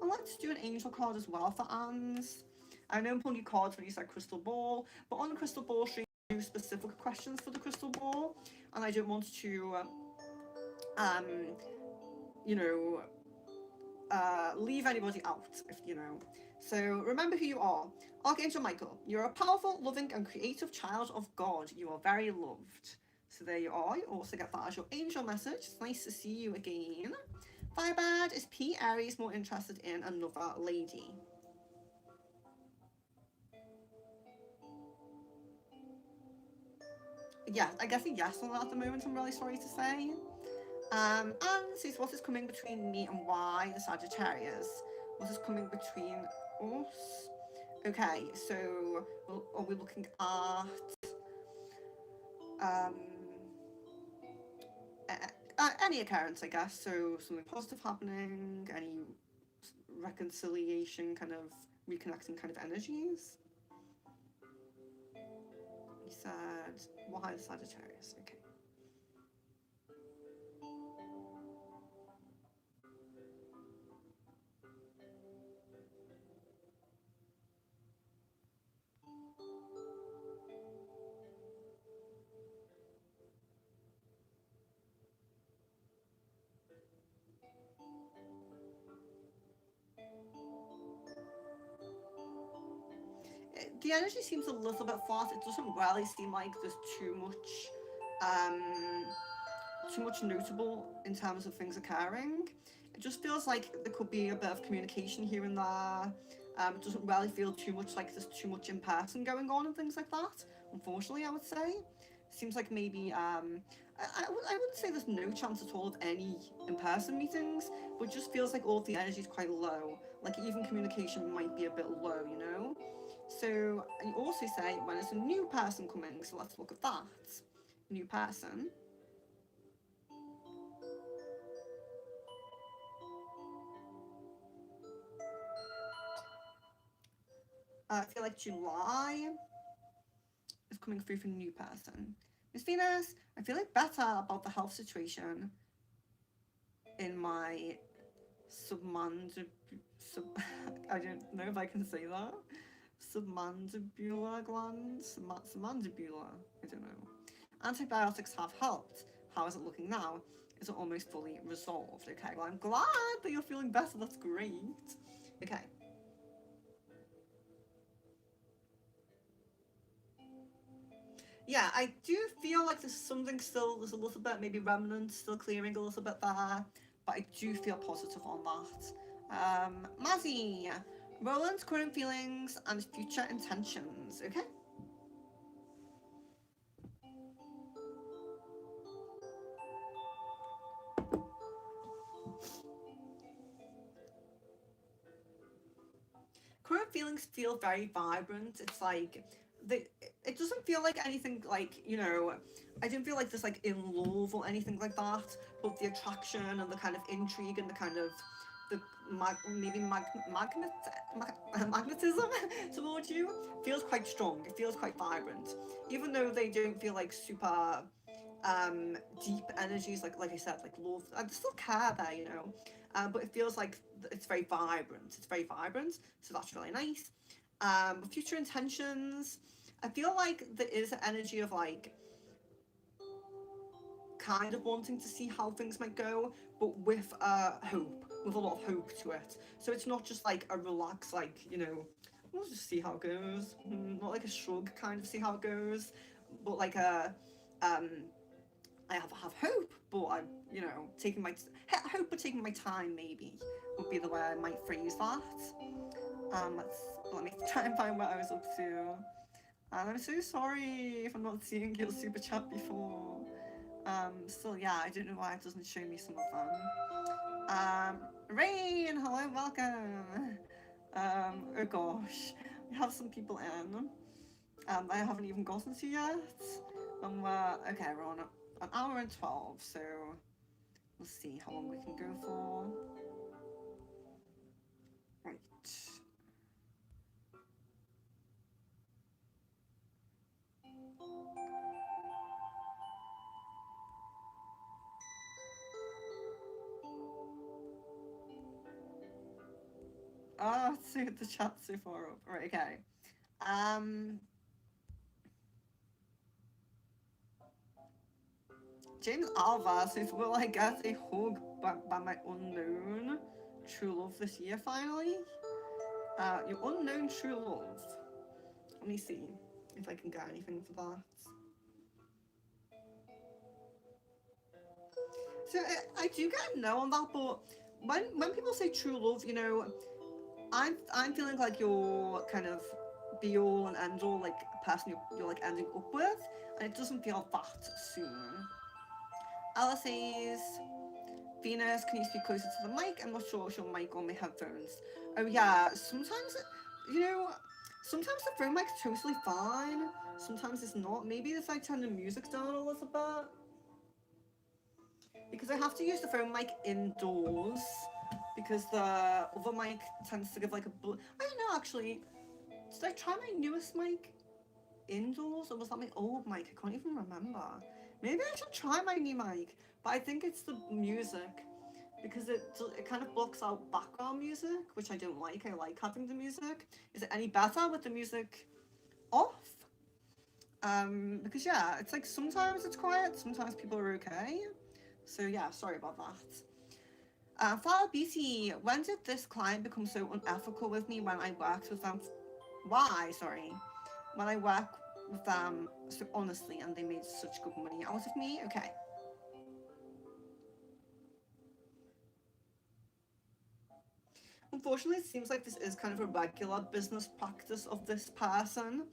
And let's do an angel card as well for Anne's. I know I'm pulling you cards when you said crystal ball, but on the crystal ball stream, I do specific questions for the crystal ball, and I don't want to, you know, leave anybody out, if you know. So remember who you are. Archangel Michael, you're a powerful, loving, and creative child of God. You are very loved. So there you are. You also get that as your angel message. It's nice to see you again. Firebird, is P. Aries more interested in another lady? Yeah, I guess a yes on that at the moment, I'm really sorry to say. And says, what is coming between me and Y, the Sagittarius? What is coming between us? Okay, so are we looking at any occurrence, I guess? So something positive happening, any reconciliation, kind of reconnecting kind of energies? He said, why the Sagittarius? Okay. The energy seems a little bit flat. It doesn't really seem like there's too much notable in terms of things occurring. It just feels like there could be a bit of communication here and there. It doesn't really feel too much like there's too much in person going on and things like that. Unfortunately, I would say. Seems like maybe I wouldn't say there's no chance at all of any in-person meetings, but it just feels like all the energy is quite low. Like even communication might be a bit low, you know? So you also say when it's a new person coming, so let's look at that. New person. I feel like July is coming through for a new person. Miss Venus, I feel like better about the health situation in my submandibular. I don't know if I can say that. Submandibular gland. Submandibular. I don't know. Antibiotics have helped. How is it looking now? Is it almost fully resolved? Okay, well, I'm glad that you're feeling better. That's great. Okay. Yeah, I do feel like there's something still, there's a little bit, maybe remnants still clearing a little bit there, but I do feel positive on that. Mazzy, Roland's current feelings and future intentions, okay? Current feelings feel very vibrant. It's like, the, it doesn't feel like anything like, you know, I don't feel like there's like in love or anything like that, but the attraction and the kind of intrigue and the kind of the magnetism towards you feels quite strong. It feels quite vibrant, even though they don't feel like super deep energies like I said, like love. I still care there, you know, but it feels like it's very vibrant. It's very vibrant, so that's really nice. Future intentions. I feel like there is an energy of like kind of wanting to see how things might go, but with hope, with a lot of hope to it. So it's not just like a relaxed, like, you know, we'll just see how it goes. Not like a shrug kind of see how it goes, but like a um, I have hope, but I'm, you know, taking my hope, but taking my time maybe would be the way I might phrase that. Let me try and find what I was up to. And I'm so sorry if I'm not seeing your super chat before. Still, yeah, I don't know why it doesn't show me some of them. Rain, hello, welcome. Oh gosh, we have some people in. I haven't even gotten to yet. Okay, we're on an hour and 12, so we'll see how long we can go for. Right. Oh, so the chat's so far up. Right, okay. Um, James Alva says, will I get a hug by my unknown true love this year finally? Your unknown true love. Let me see if I can get anything for that. So I do get a no on that, but when people say true love, you know, I'm feeling like you're kind of be all and end all, like a person you're like ending up with, and it doesn't feel that soon. Alice says, Venus, can you speak closer to the mic? I'm not sure if your mic on my headphones. Oh yeah, sometimes, you know, sometimes the phone mic's totally fine. Sometimes it's not. Maybe if I turn the music down a little bit. Because I have to use the phone mic indoors. Because the other mic tends to give like a... I don't know actually. Did I try my newest mic indoors? Or was that my old mic? I can't even remember. Maybe I should try my new mic. But I think it's the music. Because it kind of blocks out background music, which I don't like. I like having the music. Is it any better with the music off? Because yeah, it's like sometimes it's quiet, sometimes people are okay. So yeah, sorry about that. Flower Beauty, when did this client become so unethical with me when I worked with them? Why, sorry. When I work with them so honestly and they made such good money out of me? Okay. Unfortunately, it seems like this is kind of a regular business practice of this person.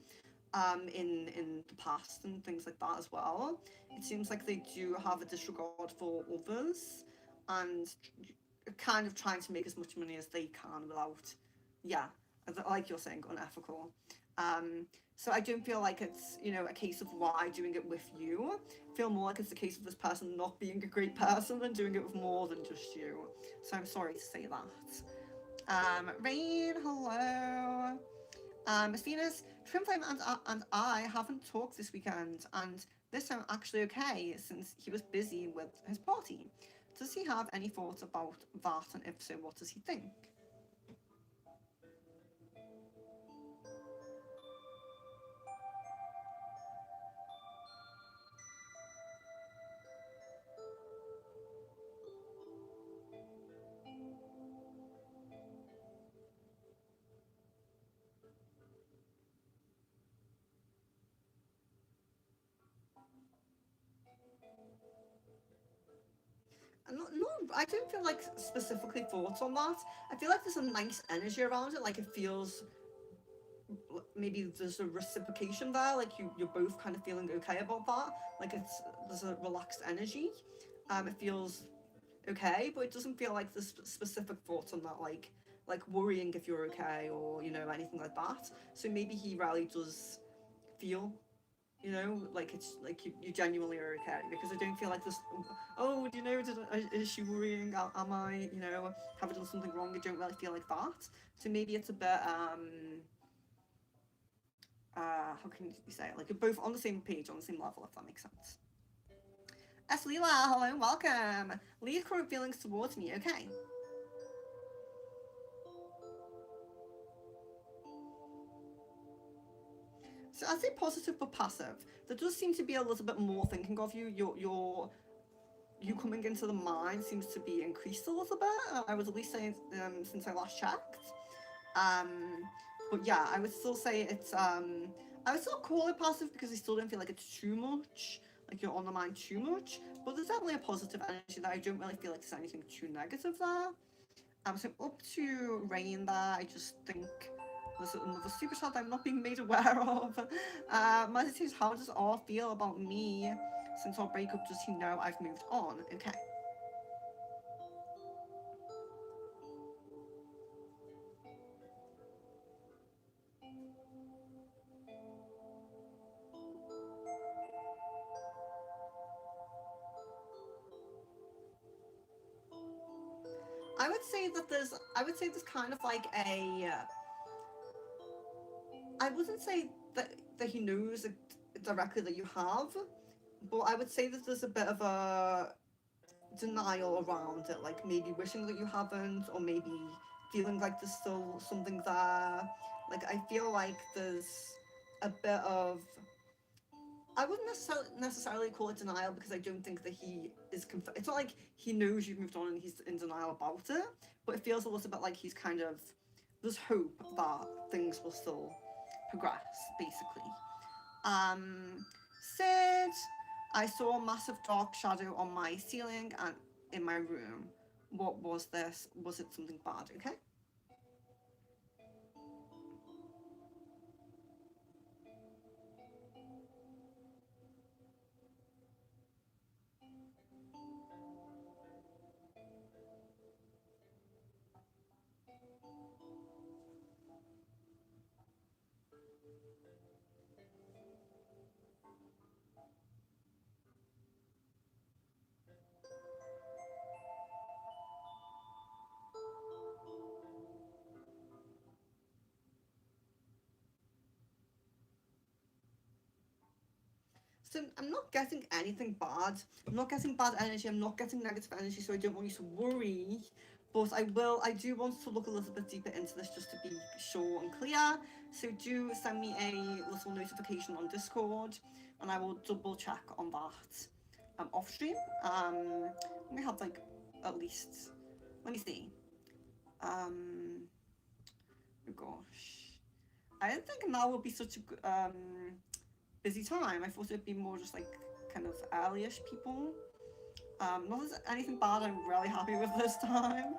in the past and things like that as well. It seems like they do have a disregard for others and kind of trying to make as much money as they can without, yeah, like you're saying, unethical. So I don't feel like it's, you know, a case of why doing it with you. I feel more like it's a case of this person not being a great person and doing it with more than just you. So I'm sorry to say that. Rain, hello. Miss Venus, Trimflame and I haven't talked this weekend, and this time actually okay since he was busy with his party. Does he have any thoughts about that, and if so, what does he think? No, I don't feel like specifically thoughts on that. I feel like there's a nice energy around it. Like it feels maybe there's a reciprocation there. Like you're both kind of feeling okay about that. Like it's there's a relaxed energy. It feels okay, but it doesn't feel like there's specific thoughts on that. Like worrying if you're okay or you know anything like that. So maybe he really does feel, you know, like it's like you genuinely are okay, because I don't feel like this, oh, do you know, is she worrying, am I, you know, have I done something wrong? I don't really feel like that. So maybe it's a bit how can you say it, like you're both on the same page, on the same level, if that makes sense. S Leela, hello, welcome. Lee's current feelings towards me, okay. So I'd say positive but passive. There does seem to be a little bit more thinking of you. You coming into the mind seems to be increased a little bit. I was at least saying since I last checked. Um, but yeah, I would still say it's. I would still call it passive because I still don't feel like it's too much. Like you're on the mind too much. But there's definitely a positive energy there. I don't really feel like there's anything too negative there. So up to Rain there. I just think there's another super chat I'm not being made aware of. Meditates, how does R feel about me since our breakup? Does he know I've moved on? Okay. I would say there's kind of like a I wouldn't say that he knows directly that you have, but I would say that there's a bit of a denial around it, like maybe wishing that you haven't, or maybe feeling like there's still something there. Like I feel like there's a bit of I wouldn't necessarily call it denial because I don't think that he is. It's not like he knows you've moved on and he's in denial about it, but it feels a little bit like he's kind of. There's hope that things will still progress, basically. Sid, I saw a massive dark shadow on my ceiling and in my room. What was this? Was it something bad? Okay. So I'm not getting anything bad. I'm not getting bad energy. I'm not getting negative energy. So I don't want you to worry. But I will. I do want to look a little bit deeper into this just to be sure and clear. So do send me a little notification on Discord, and I will double check on that off stream. Let me have like at least. Let me see. Um, oh gosh, I didn't think now would be such a busy time. I thought it'd be more just like kind of early-ish people. Not as anything bad. I'm really happy with this time.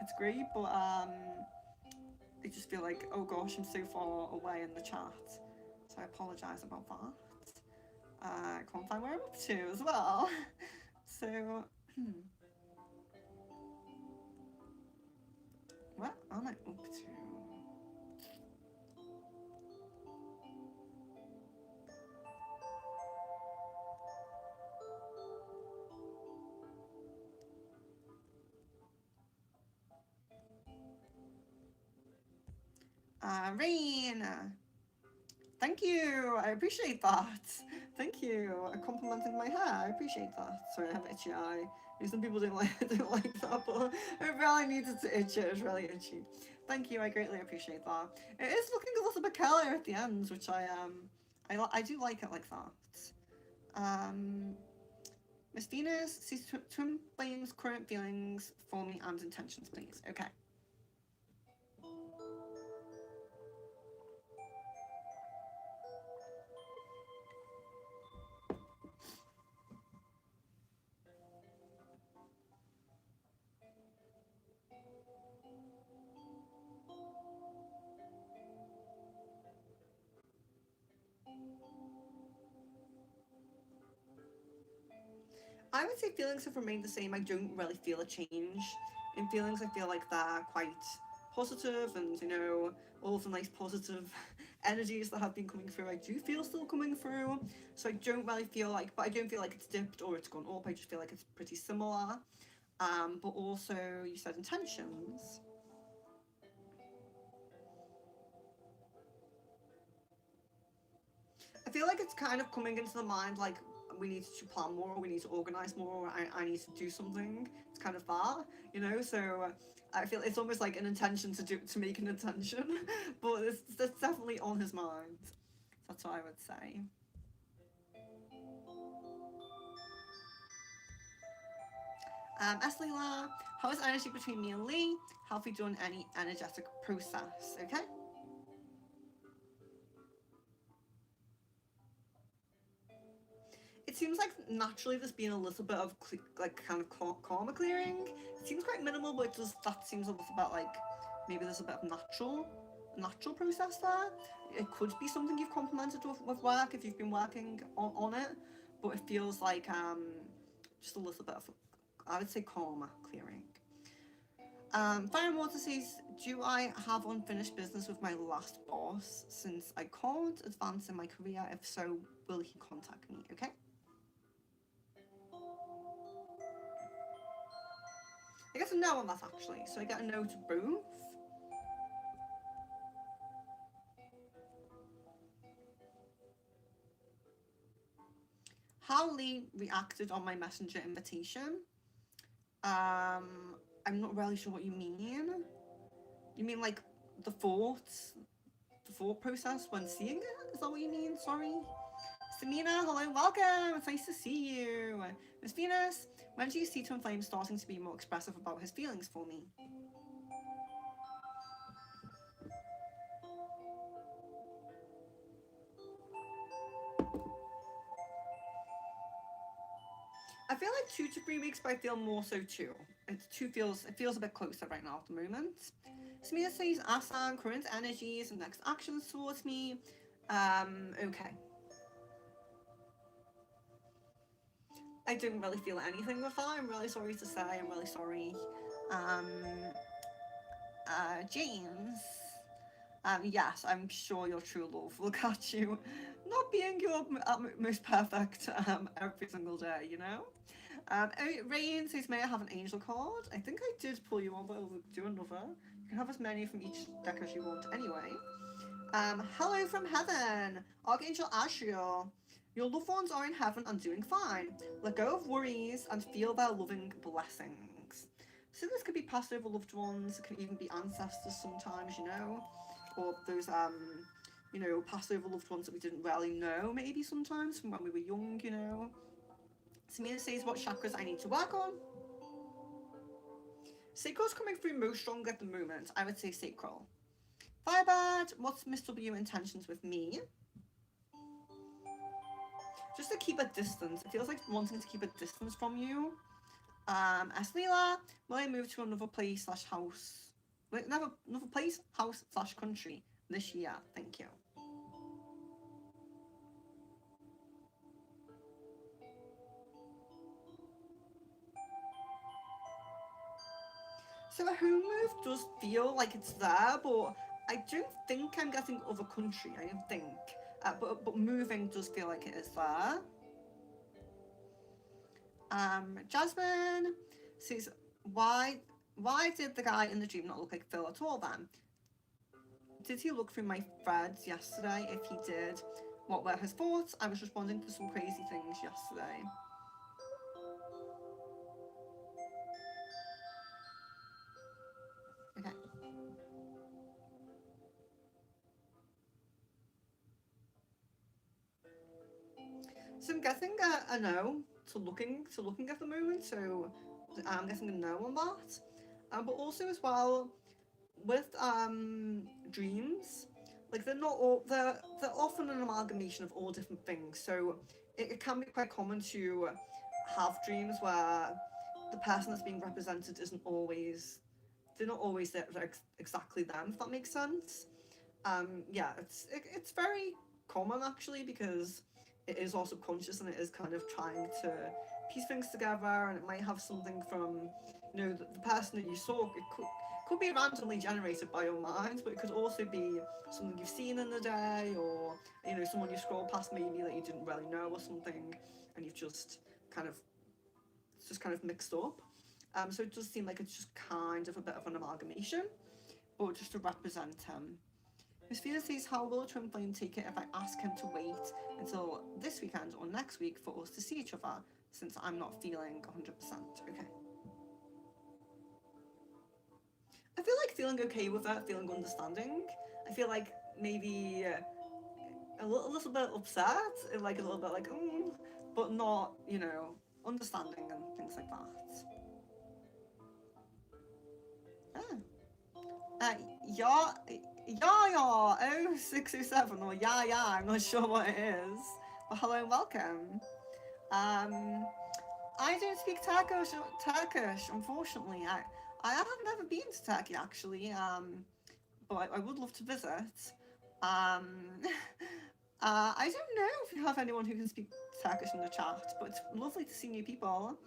It's great, but I just feel like, oh gosh, I'm so far away in the chat. So I apologise about that. I can't find where I'm up to as well. So, what am I up to? Rain, thank you. I appreciate that. Thank you. Complimenting my hair. I appreciate that. Sorry, I have itchy eye. Some people don't like that, but I really needed to itch it. It's really itchy. Thank you. I greatly appreciate that. It is looking a little bit curlier at the end, which I do like it like that. Miss Venus, sees twin flames, current feelings for me and intentions, please. Okay. I would say feelings have remained the same. I don't really feel a change in feelings. I feel like they're quite positive, and all of the nice positive energies that have been coming through, I do feel still coming through. So I don't really feel like, but I don't feel like it's dipped or it's gone up. I just feel like it's pretty similar. But also, you said intentions. I feel like it's kind of coming into the mind like we need to plan more, we need to organize more, I need to do something. It's kind of that. So I feel it's almost like an intention to make an intention, but it's definitely on his mind. That's what I would say. Eslila, how is energy between me and Lee? Have we done any energetic process? Okay. It seems like naturally there's been a little bit of like kind of karma clearing. It seems quite minimal, but that seems a little bit like maybe there's a bit of natural process there. It could be something you've complemented with work if you've been working on it, but it feels like just a little bit of, I would say, karma clearing. Fire and Water says, do I have unfinished business with my last boss since I can't advance in my career? If so, will he contact me? Okay. I get a no on that actually, so I get a no to both. How Lee reacted on my messenger invitation. I'm not really sure what you mean. You mean like the thought process when seeing it? Is that what you mean? Sorry. Samina, hello, welcome. It's nice to see you. Miss Venus, when do you see Twin Flame starting to be more expressive about his feelings for me? I feel like 2 to 3 weeks, but I feel more so 2. It feels a bit closer right now at the moment. Samina says, Asan, current energies and next actions towards me. Okay. I didn't really feel anything with that. I'm really sorry to say. I'm really sorry. Um, James. Yes, I'm sure your true love will catch you not being your most perfect every single day. Rain says, may I have an angel card? I think I did pull you one, but I'll do another. You can have as many from each deck as you want anyway. Hello from heaven, Archangel Asriel. Your loved ones are in heaven and doing fine. Let go of worries and feel their loving blessings. So this could be past over loved ones, it can even be ancestors sometimes, or those past over loved ones that we didn't really know maybe sometimes from when we were young. Samina says what chakras I need to work on. Sacral's coming through most strong at the moment. I would say sacral. Firebird, what's Miss W intentions with me? Just to keep a distance. It feels like wanting to keep a distance from you. Eslila, will I move to another place / house? Another place, house / country this year? Thank you. So a home move does feel like it's there, but I don't think I'm getting other country. I don't think, but moving does feel like it is there. Jasmine says, why did the guy in the dream not look like Phil at all then? Did he look through my threads yesterday? If he did, what were his thoughts? I was responding to some crazy things yesterday. Okay. So I'm guessing a no to looking at the moment. So I'm guessing a no on that. But also as well with dreams, like they're often an amalgamation of all different things. So it can be quite common to have dreams where the person that's being represented isn't always they're not always exactly them. If that makes sense. Yeah, it's very common actually because it is all subconscious and it is kind of trying to piece things together, and it might have something from the person that you saw. It could be randomly generated by your mind, but it could also be something you've seen in the day, or someone you scroll past maybe that you didn't really know or something, and you've just kind of it's just kind of mixed up. So it does seem like it's just kind of a bit of an amalgamation, but just to represent him. His fear says, how will Twin Flame take it if I ask him to wait until this weekend or next week for us to see each other, since I'm not feeling 100%? Okay. I feel like feeling okay with that, feeling understanding. I feel like maybe a little bit upset, like a little bit like, but not, understanding and things like that. Ah. Yeah, yeah, 0607 or yeah, I'm not sure what it is. But hello and welcome. Um, I don't speak Turkish, unfortunately. I have never been to Turkey actually, but I would love to visit. Um, I don't know if you have anyone who can speak Turkish in the chat, but it's lovely to see new people.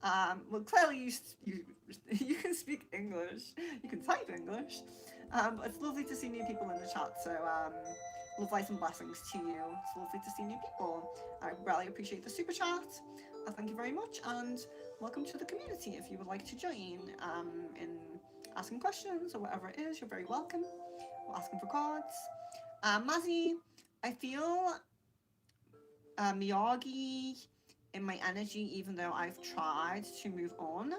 Well, clearly you you can speak English, you can type English. But it's lovely to see new people in the chat. So love, light, and blessings to you. It's lovely to see new people. I really appreciate the super chat. Thank you very much, and welcome to the community. If you would like to join in asking questions or whatever it is, you're very welcome. We're asking for cards. Mazzy, I feel Miyagi in my energy, even though I've tried to move on.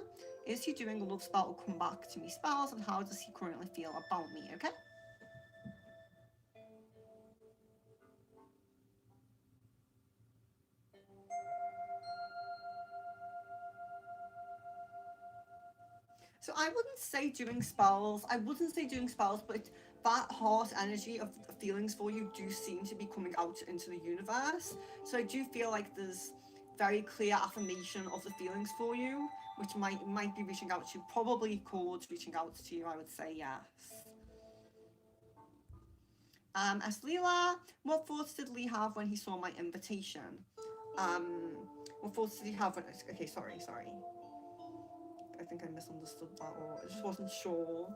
Is he doing a love spell or come back to me spells, and how does he currently feel about me? Okay. So I wouldn't say doing spells. I wouldn't say doing spells, but that heart energy of feelings for you do seem to be coming out into the universe. So I do feel like there's very clear affirmation of the feelings for you, which might be reaching out to you. Probably called reaching out to you. I would say yes. As Leela, what thoughts did Lee have when he saw my invitation? Um, what thoughts did he have when? Okay, sorry. I think I misunderstood that, or I just wasn't sure.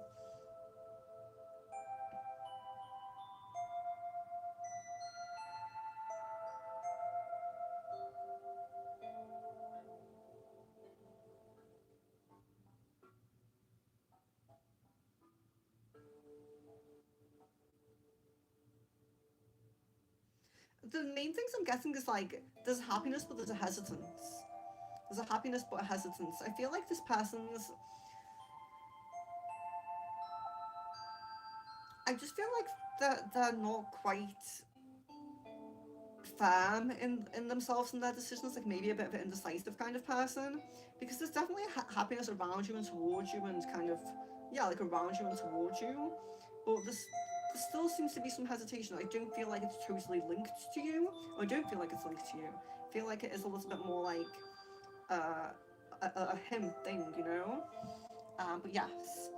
The main things I'm getting is like there's happiness, but there's a hesitance. There's a happiness, but a hesitance. I feel like this person's. I just feel like they're not quite firm in themselves and their decisions, like maybe a bit of an indecisive kind of person, because there's definitely a happiness around you and towards you, and kind of like around you and towards you, but there still seems to be some hesitation. I don't feel like it's totally linked to you, or I don't feel like it's linked to you. I feel like it is a little bit more like a him thing, but yes,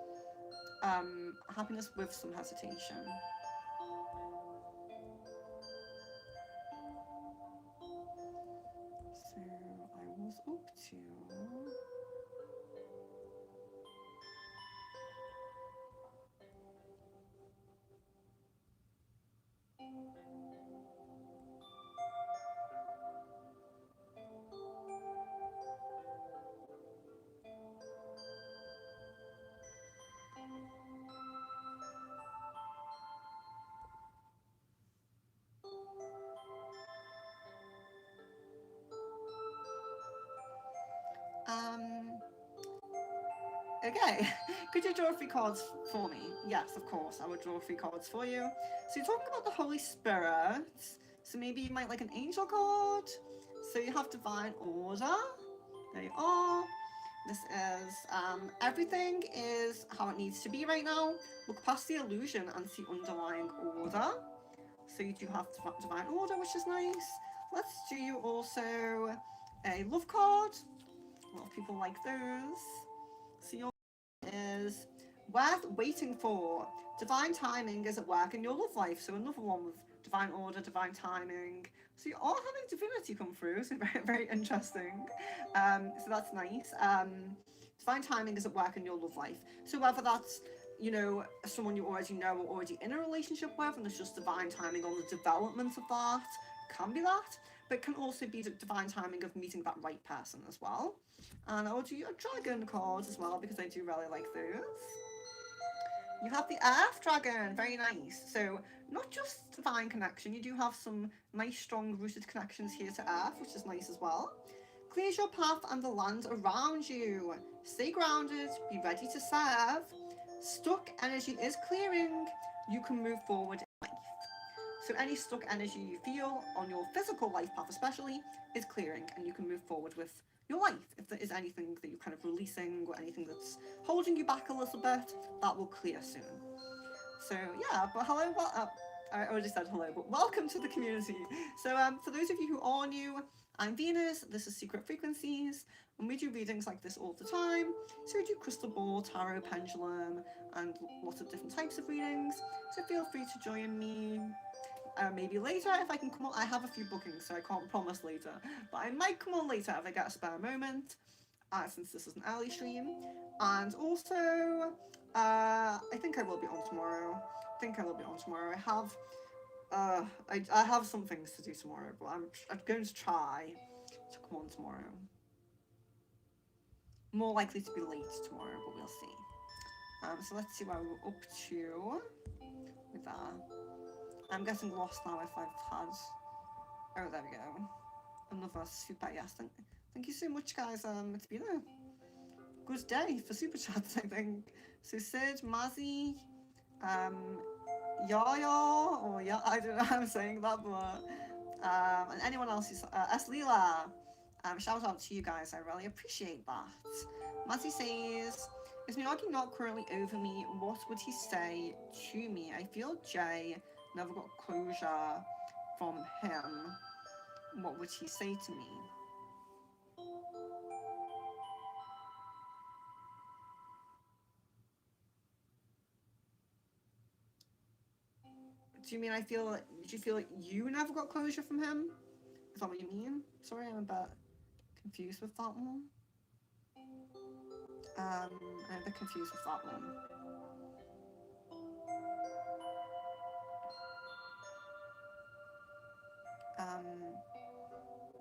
happiness with some hesitation. So I was up to Okay, could you draw 3 cards for me? Yes, of course, I would draw 3 cards for you. So you're talking about the Holy Spirit. So maybe you might like an angel card. So you have divine order. There you are. This is everything is how it needs to be right now. Look past the illusion and see underlying order. So you do have divine order, which is nice. Let's do you also a love card. A lot of people like those. So your is worth waiting for. Divine timing is at work in your love life. So another one with divine order, divine timing. So you're all having divinity come through. So very, very interesting. So that's nice. Divine timing is at work in your love life. So whether that's someone you already know or already in a relationship with, and there's just divine timing on the development of that, can be that. But it can also be divine timing of meeting that right person as well. And I'll do a dragon card as well because I do really like those. You have the Earth Dragon, very nice. So not just divine connection, you do have some nice strong rooted connections here to Earth, which is nice as well. Clears your path and the land around you. Stay grounded, be ready to serve. Stuck energy is clearing. You can move forward in life. So any stuck energy you feel on your physical life path especially is clearing, and you can move forward with your life. If there is anything that you're kind of releasing or anything that's holding you back a little bit, that will clear soon. So yeah, but hello, I already said hello, but welcome to the community. So for those of you who are new, I'm Venus, this is Secret Frequencies, and we do readings like this all the time. So we do crystal ball, tarot, pendulum, and lots of different types of readings. So feel free to join me. Maybe later if I can come on. I have a few bookings, so I can't promise later, but I might come on later if I get a spare moment, since this is an early stream. And also, I think I will be on tomorrow. I have some things to do tomorrow, but I'm going to try to come on tomorrow. More likely to be late tomorrow, but we'll see. So let's see where we're up to with that. I'm getting lost now if I've had... Oh, there we go. Another super yes. Thank you so much, guys. It's been a good day for super chats, I think. So Sid, Mazzy, Yaya, or yeah, I don't know how I'm saying that, but and anyone else who's Eslila, shout out to you guys. I really appreciate that. Mazzy says, "Is Miyagi not currently over me? What would he say to me? I feel Jay never got closure from him. What would he say to me?" Do you mean do you feel like you never got closure from him? Is that what you mean? Sorry, I'm a bit confused with that one. I'm a bit confused with that one.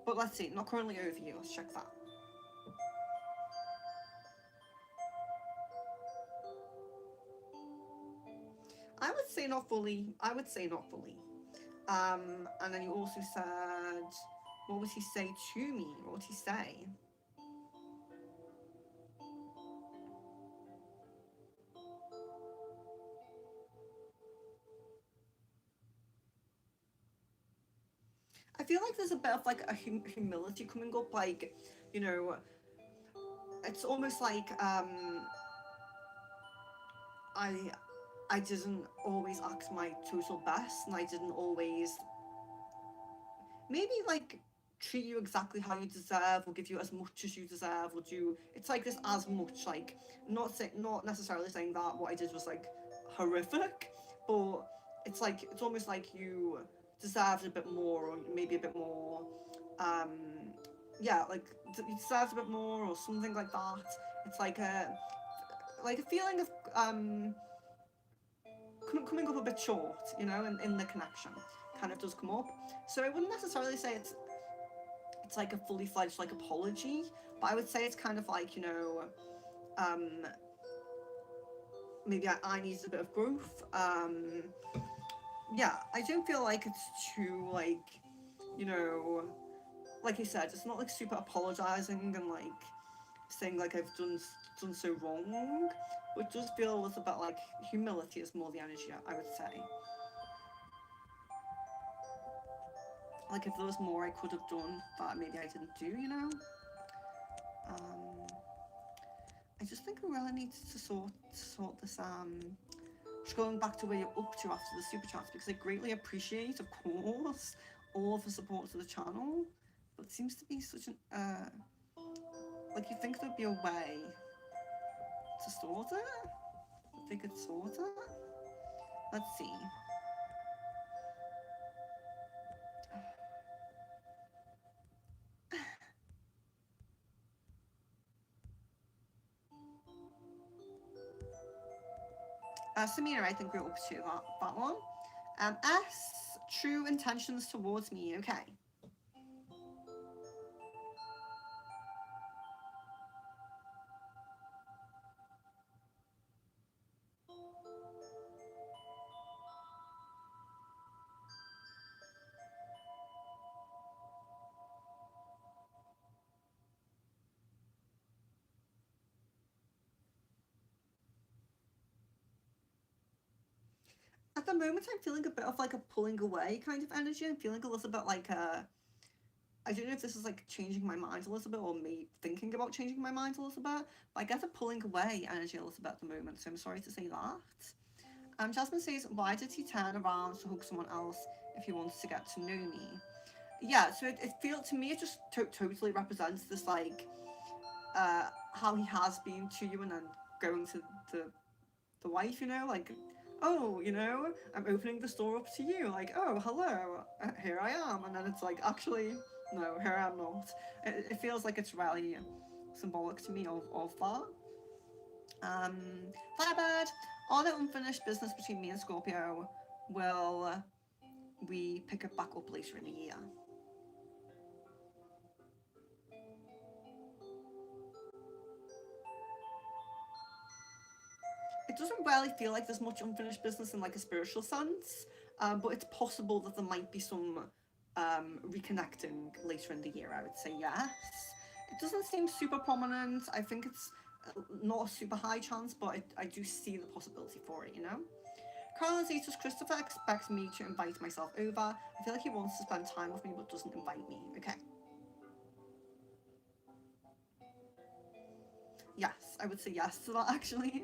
But let's see, not currently over you. Let's check that. I would say not fully. And then you also said, what would he say to me? What would he say? I feel like there's a bit of like a humility coming up, like, it's almost like I didn't always act my total best, and I didn't always maybe like treat you exactly how you deserve, or give you as much as you deserve, or do it's like this as much, like not necessarily saying that what I did was like horrific, but it's like it's almost like you deserved a bit more, or maybe a bit more, like you deserved a bit more or something like that. It's like a feeling of coming up a bit short, in the connection kind of does come up. So I wouldn't necessarily say it's like a fully fledged like apology, but I would say it's kind of like, maybe I needed a bit of growth. Yeah, I don't feel like it's too like, like you said, it's not like super apologizing and like saying like I've done so wrong, but it does feel a little bit like humility is more the energy, I would say. Like if there was more I could have done that maybe I didn't do, you know. Um, I just think I really need to sort this just going back to where you're up to after the super chats, because I greatly appreciate, of course, all of the support to the channel. But it seems to be such an like you think there'd be a way to sort it. If they could sort it. Let's see. Samira, I think we're up to that one. S, true intentions towards me. Okay. At the moment, I'm feeling a bit of like a pulling away kind of energy. I'm feeling a little bit like a. I don't know if this is like changing my mind a little bit or me thinking about changing my mind a little bit, but I get a pulling away energy a little bit at the moment, so I'm sorry to say that. Jasmine says, why did he turn around to hug someone else if he wants to get to know me? Yeah, so it feels to me it just totally represents this like how he has been to you and then going to the wife, you know, like, oh, you know, I'm opening the store up to you, like, oh, hello, here I am, and then it's like, actually, no, here I'm not. It feels like it's really symbolic to me of that. Firebird, all the unfinished business between me and Scorpio will we pick it back up later in the year. It doesn't really feel like there's much unfinished business in like a spiritual sense, but it's possible that there might be some reconnecting later in the year. I would say yes. It doesn't seem super prominent. I think it's not a super high chance, but I do see the possibility for it. You know. Carla says, Christopher expects me to invite myself over. I feel like he wants to spend time with me but doesn't invite me. Okay. Yes, I would say yes to that actually.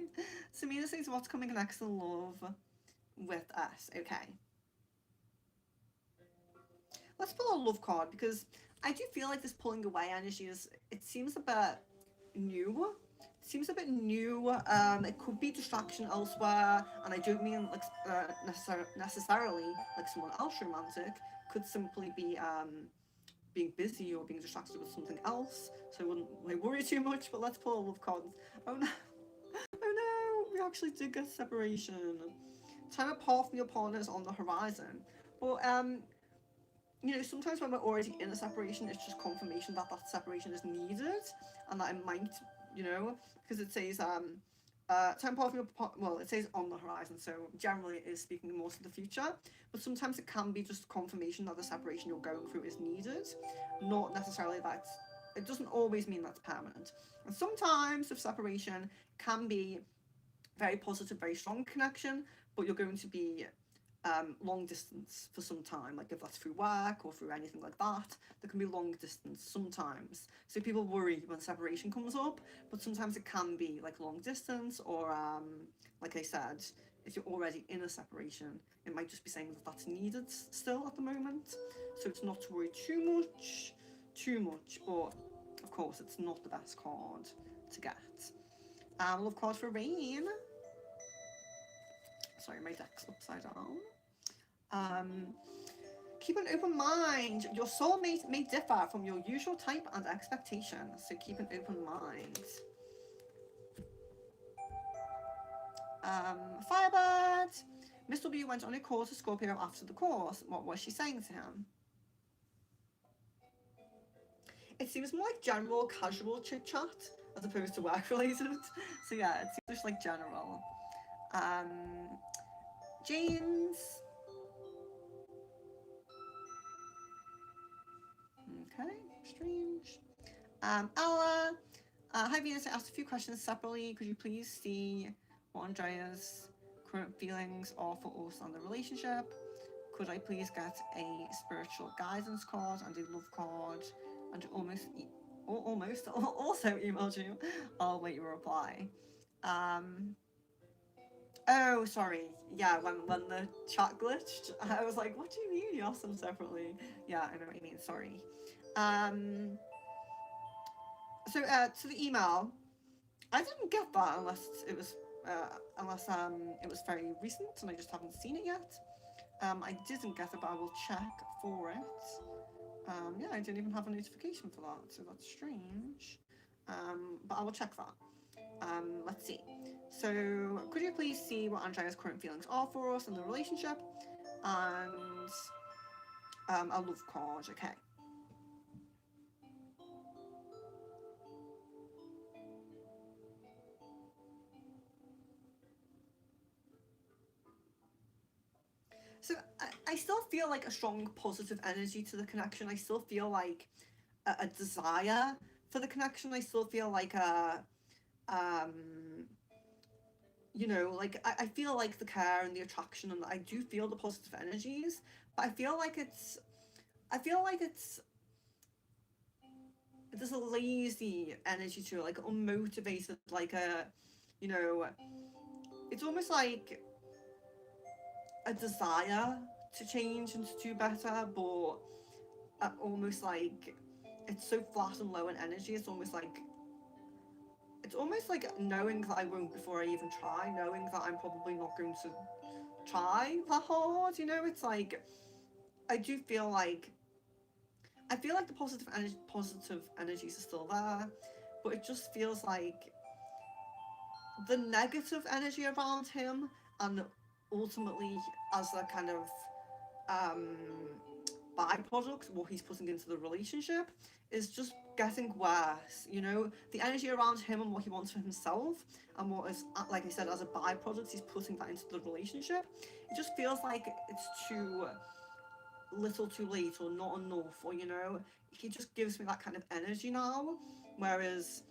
Samina says, what's coming next in love with us? Okay. Let's pull a love card because I do feel like this pulling away energy is, it seems a bit new. It seems a bit new. It could be distraction elsewhere, and I don't mean like necessarily like someone else romantic. Could simply be being busy or being distracted with something else. So I wouldn't like, worry too much. But let's pull a love card. Oh no! Oh no! We actually did get separation. Time apart from your partner is on the horizon. But you know, sometimes when we're already in a separation, it's just confirmation that that separation is needed and that it might, you know, because it says time apart from your well, it says on the horizon, so generally it is speaking more to the future, but sometimes it can be just confirmation that the separation you're going through is needed, not necessarily that it doesn't always mean that's permanent. And sometimes with separation can be very positive, very strong connection, but you're going to be long distance for some time, like if that's through work or through anything like that, there can be long distance sometimes. So people worry when separation comes up, but sometimes it can be like long distance or, like I said, if you're already in a separation, it might just be saying that that's needed still at the moment. So it's not to worry too much, but of course it's not the best card to get. Love card for Rain. Sorry, my deck's upside down. Keep an open mind. Your soulmate may differ from your usual type and expectations, so keep an open mind. Firebird. Mr. B went on a course to Scorpio after the course. What was she saying to him? It seems more like general, casual chit chat as opposed to work related. So yeah, it seems just like general. James. Okay, strange. Ella. Hi Venus, I asked a few questions separately. Could you please see what Andrea's current feelings are for us and the relationship? Could I please get a spiritual guidance card and a love card? And almost also emailed you. I'll wait your reply. Oh, sorry. Yeah, when the chat glitched, I was like, what do you mean you asked them separately? Yeah, I know what you mean. Sorry. So the email, I didn't get that unless it was very recent and I just haven't seen it yet. I didn't get it, but I will check for it. Yeah, I didn't even have a notification for that, so that's strange. But I will check that. Let's see. So, could you please see what Andrea's current feelings are for us in the relationship? And a love card, okay. So I still feel like a strong positive energy to the connection. I still feel like a desire for the connection. I still feel like um, like I feel like the care and the attraction, and I do feel the positive energies. But I feel like there's a lazy energy to it, like unmotivated, like you know, it's almost like a desire to change and to do better, but almost like it's so flat and low in energy. It's almost like knowing that I won't before I even try, knowing that I'm probably not going to try that hard. It's like I do feel like I feel like the positive energies are still there, but it just feels like the negative energy around him, and ultimately as a kind of um, byproduct, what he's putting into the relationship is just getting worse. The energy around him and what he wants for himself, and what is, like I said, as a byproduct, he's putting that into the relationship. It just feels like it's too little too late or not enough, or he just gives me that kind of energy now, whereas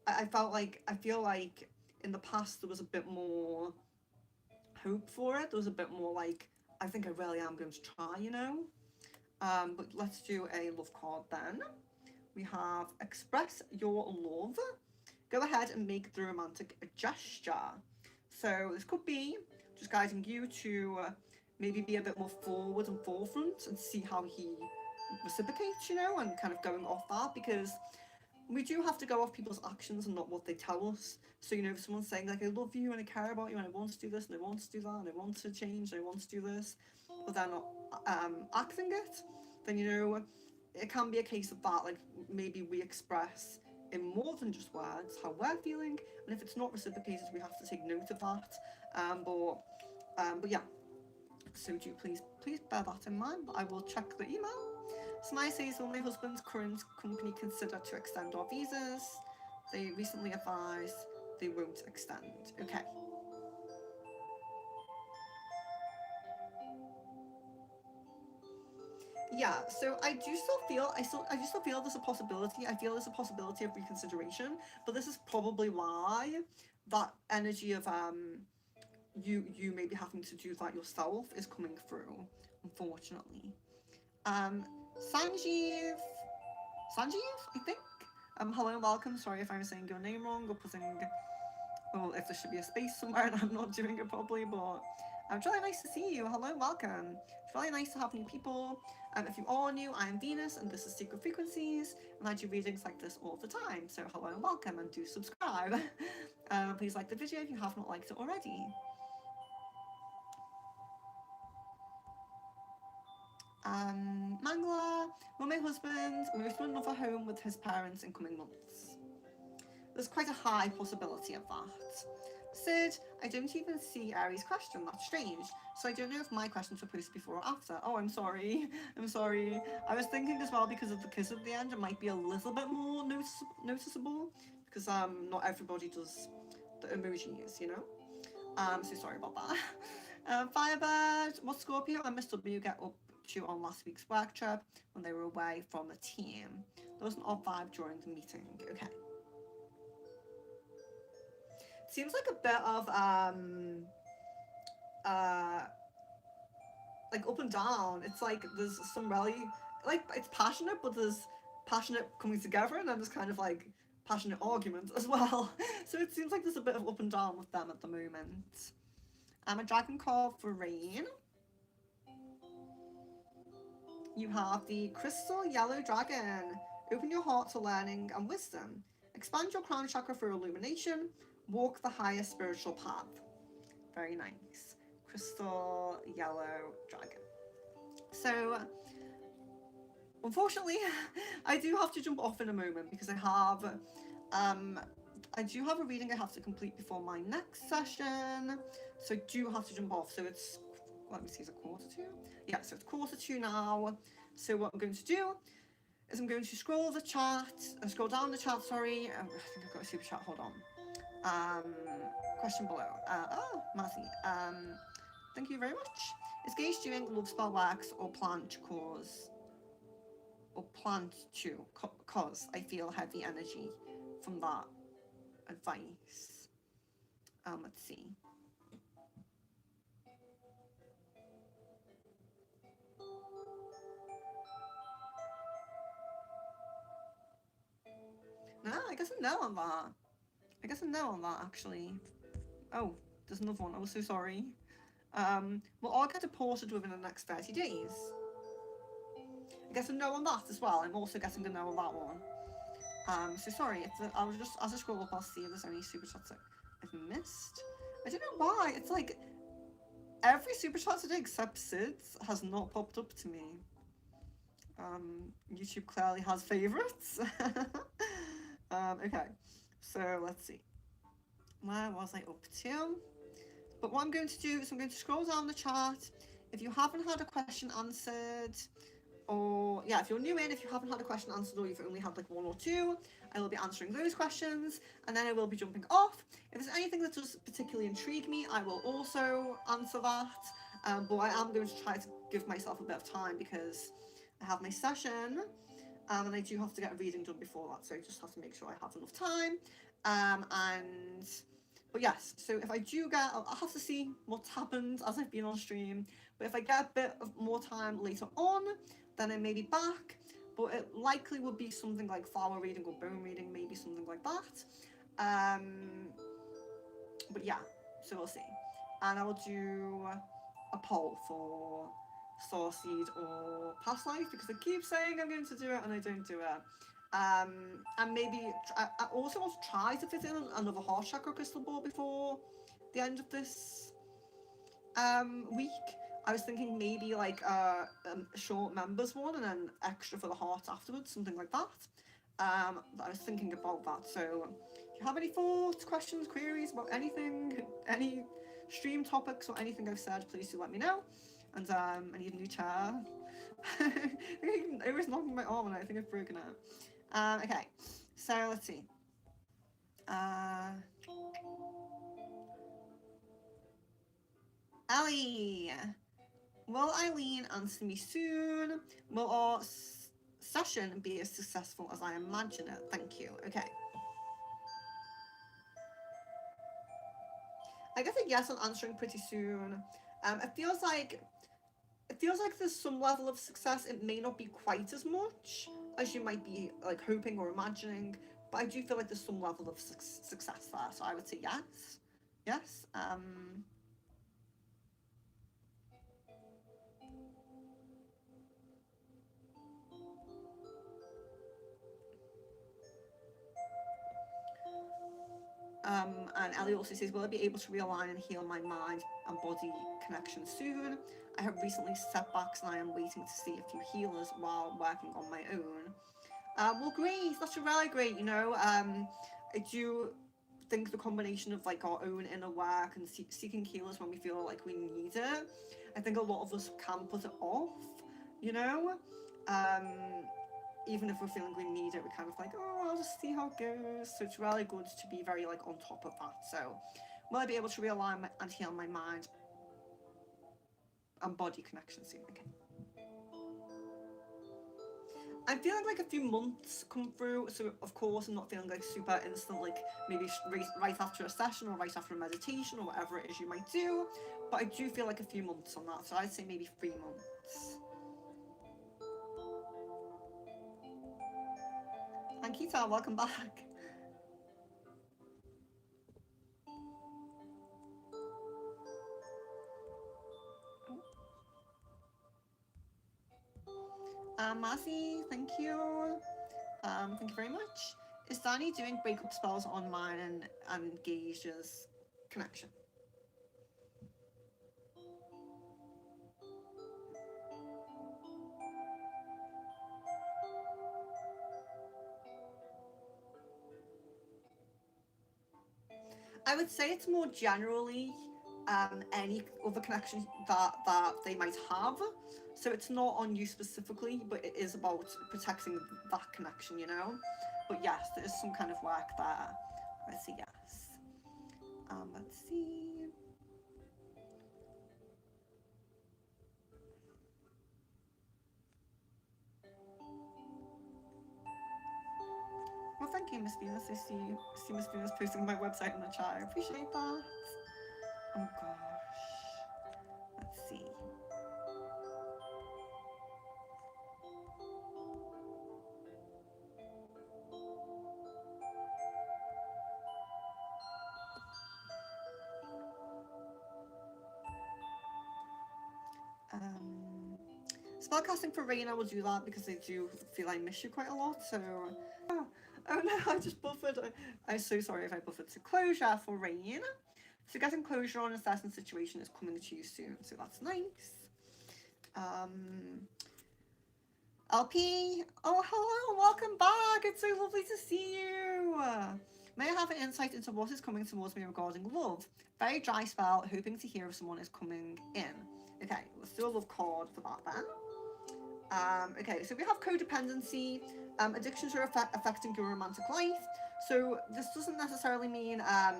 I feel like in the past there was a bit more hope for it. There was a bit more like, I think I really am going to try. But let's do a love card then. We have express your love. Go ahead and make the romantic gesture. So this could be just guiding you to maybe be a bit more forward and forefront and see how he reciprocates, and kind of going off that, because we do have to go off people's actions and not what they tell us. So, if someone's saying, like, I love you and I care about you and I want to do this and I want to do that and I want to change and I want to do this, but they're not acting it, then, it can be a case of that, like, maybe we express in more than just words how we're feeling, and if it's not reciprocated, we have to take note of that. But yeah, so do please bear that in mind. But I will check the email. Samaya says, will my husband's current company consider to extend our visas? They recently advised they won't extend. Okay. Yeah, so I do still feel there's a possibility. I feel there's a possibility of reconsideration, but this is probably why that energy of you maybe having to do that yourself is coming through, unfortunately. Um, Sanjeev, Sanjeev, I think. Hello and welcome. Sorry if I'm saying your name wrong or putting, well, if there should be a space somewhere and I'm not doing it properly, but it's really nice to see you. Hello and welcome. It's really nice to have new people. If you are new, I am Venus and this is Secret Frequencies, and I do readings like this all the time. So hello and welcome, and do subscribe. Please like the video if you have not liked it already. Mangla, will my husband move to another home with his parents in coming months? There's quite a high possibility of that. Sid, I don't even see Aries' question. That's strange. So I don't know if my questions were posted before or after. Oh, I'm sorry. I'm sorry. I was thinking as well, because of the kiss at the end, it might be a little bit more noticeable, because not everybody does the emojis. So sorry about that. Firebird, what Scorpio and Miss W get up to on last week's work trip when they were away from the team? There was an odd vibe during the meeting. Okay. seems like a bit of like up and down. It's like there's some really like it's passionate, but there's passionate coming together, and then there's kind of like passionate argument as well. So it seems like there's a bit of up and down with them at the moment. I'm a dragon card for rain. You have the crystal yellow dragon. Open your heart to learning and wisdom. Expand your crown chakra for illumination. Walk the higher spiritual path. Very nice. Crystal yellow dragon. So, unfortunately, I do have to jump off in a moment because I do have a reading I have to complete before my next session. So I do have to jump off. So it's, let me see, is it 1:45? Yeah, so it's 1:45 now. So what I'm going to do is I'm going to scroll down the chat, sorry. I think I've got a super chat, hold on. Question below. Matty. Thank you very much. Is Gage doing love spell wax or plan to cause? Or plant to, cause I feel heavy energy from that advice. Let's see. No, I guess a no on that. I guess a no on that, actually. Oh, there's another one. I'm so sorry. Well, I'll get it ported within the next 30 days. I guess a no on that as well. I'm also getting a no on that one. So sorry. I'll just, as I scroll up, I'll see if there's any super chats that I've missed. I don't know why. It's like every super chat today except Sid's has not popped up to me. YouTube clearly has favorites. Okay, so let's see. Where was I up to? But what I'm going to do is I'm going to scroll down the chart. If you haven't had a question answered, or yeah, if you're new in, if you haven't had a question answered or you've only had like one or two, I will be answering those questions and then I will be jumping off. If there's anything that does particularly intrigue me, I will also answer that. But I am going to try to give myself a bit of time because I have my session and I do have to get a reading done before that, so I just have to make sure I have enough time. But yes, so if I do get, I'll have to see what's happened as I've been on stream, but if I get a bit of more time later on, then I may be back, but it likely would be something like flower reading or bone reading, maybe something like that. But yeah, so we'll see. And I will do a poll for Starseed or Past Life because I keep saying I'm going to do it and I don't do it. And maybe I also want to try to fit in another heart chakra crystal ball before the end of this week. I was thinking maybe like a short members one and then extra for the heart afterwards, something like that. I was thinking about that. So if you have any thoughts, questions, queries about anything, any stream topics or anything I've said, please do let me know. And I need a new chair. It was knocking my arm and I think I've broken it. Okay, so let's see. Ali, will Eileen answer me soon? Will our session be as successful as I imagine it? Thank you. Okay. I guess a yes on answering pretty soon. It feels like there's some level of success. It may not be quite as much as you might be like hoping or imagining, but I do feel like there's some level of success there. So I would say yes. Yes. And Ellie also says, will I be able to realign and heal my mind and body connection soon? I have recently setbacks and I am waiting to see a few healers while working on my own. Well, great. That's really great. You know, I do think the combination of like our own inner work and seeking healers when we feel like we need it, I think a lot of us can put it off, you know? Even if we're feeling we need it, we're kind of like, oh, I'll just see how it goes. So it's really good to be very like on top of that. So will I be able to realign and heal my mind and body connection soon? Okay. I'm feeling like a few months come through, so of course I'm not feeling like super instant, like maybe right after a session or right after a meditation or whatever it is you might do, but I do feel like a few months on that, so I'd say maybe 3 months. Ankita, welcome back. Masi, thank you. Thank you very much. Is Danny doing breakup spells online and engages connection? I would say it's more generally any other connections that they might have. So it's not on you specifically, but it is about protecting that connection, you know? But yes, there is some kind of work there. Let's see, yes. Let's see. Well, thank you, Miss Venus. I see Miss Venus posting my website in the chat. I appreciate that. Oh gosh. Let's see. Spellcasting for Rain, I will do that because I do feel I miss you quite a lot. So, oh no, I just buffered. I'm so sorry if I buffered. So closure for Rain. So getting closure on a certain situation is coming to you soon. So that's nice. LP, oh hello, welcome back. It's so lovely to see you. May I have an insight into what is coming towards me regarding love? Very dry spell, hoping to hear if someone is coming in. Okay, let's do a love card for that then. Okay, so we have codependency. Addictions are affecting your romantic life. So this doesn't necessarily mean that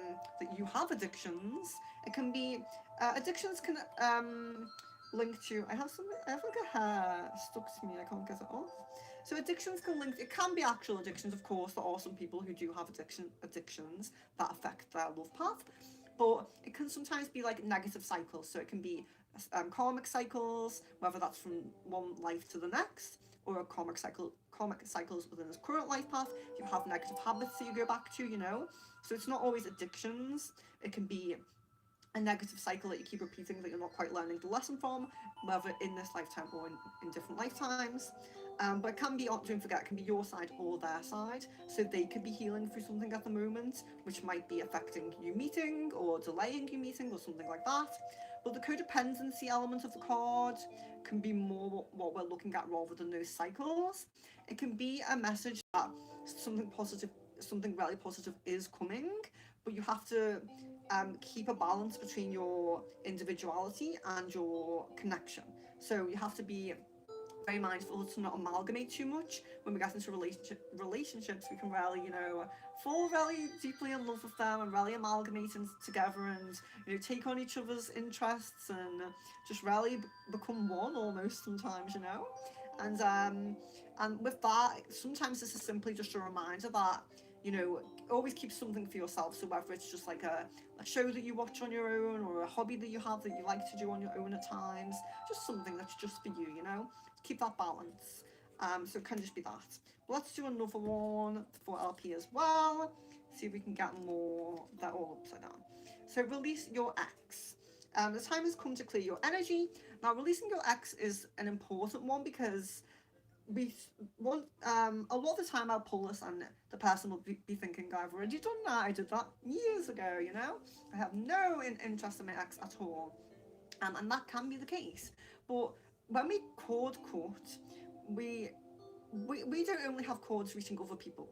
you have addictions. It can be addictions can link to. I have like a hair stuck to me. I can't get it off. So addictions can link. It can be actual addictions, of course. There are some people who do have addictions that affect their love path, but it can sometimes be like negative cycles. So it can be karmic cycles, whether that's from one life to the next, or a karmic cycles within this current life path. You have negative habits that you go back to, you know. So it's not always addictions. It can be a negative cycle that you keep repeating that you're not quite learning the lesson from, whether in this lifetime or in different lifetimes. But it can be, don't forget, it can be your side or their side. So they could be healing through something at the moment, which might be affecting you meeting or delaying you meeting or something like that. But the codependency element of the card can be more what we're looking at rather than those cycles. It can be a message that something positive, something really positive is coming, but you have to keep a balance between your individuality and your connection. So you have to be very mindful to not amalgamate too much. When we get into relationships, we can really, fall really deeply in love with them and really amalgamate together and, take on each other's interests and just really become one almost sometimes, And with that, sometimes this is simply just a reminder that, always keep something for yourself. So whether it's just like a show that you watch on your own or a hobby that you have that you like to do on your own at times, just something that's just for you, keep that balance. So it can just be that. But let's do another one for LP as well. See if we can get more. They're all upside down. So release your ex. The time has come to clear your energy. Now, releasing your ex is an important one because we want a lot of the time I'll pull this and the person will be thinking, I've already done that. I did that years ago. I have no interest in my ex at all. And that can be the case. But when we cord cut, we don't only have cords reaching other people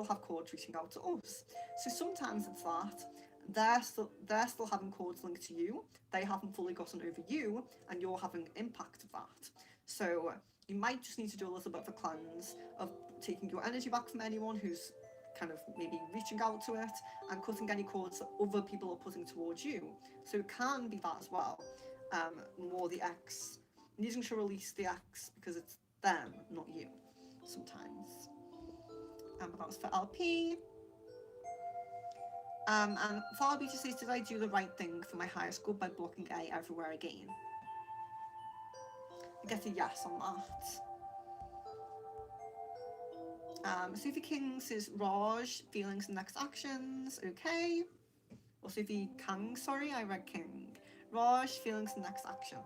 have cords reaching out to us. So sometimes it's that they're still having cords linked to you, they haven't fully gotten over you, and you're having impact of that. So you might just need to do a little bit of a cleanse of taking your energy back from anyone who's kind of maybe reaching out to it and cutting any cords that other people are putting towards you. So it can be that as well. More the ex, needing to release the ex because it's them, not you. sometimes. That was for LP. And Father Beauty says, did I do the right thing for my higher school by blocking A everywhere again? I get a yes on that. Sophie King says, Raj, feelings and next actions, okay. Or Sophie Kang, sorry, I read King. Raj, feelings and next actions.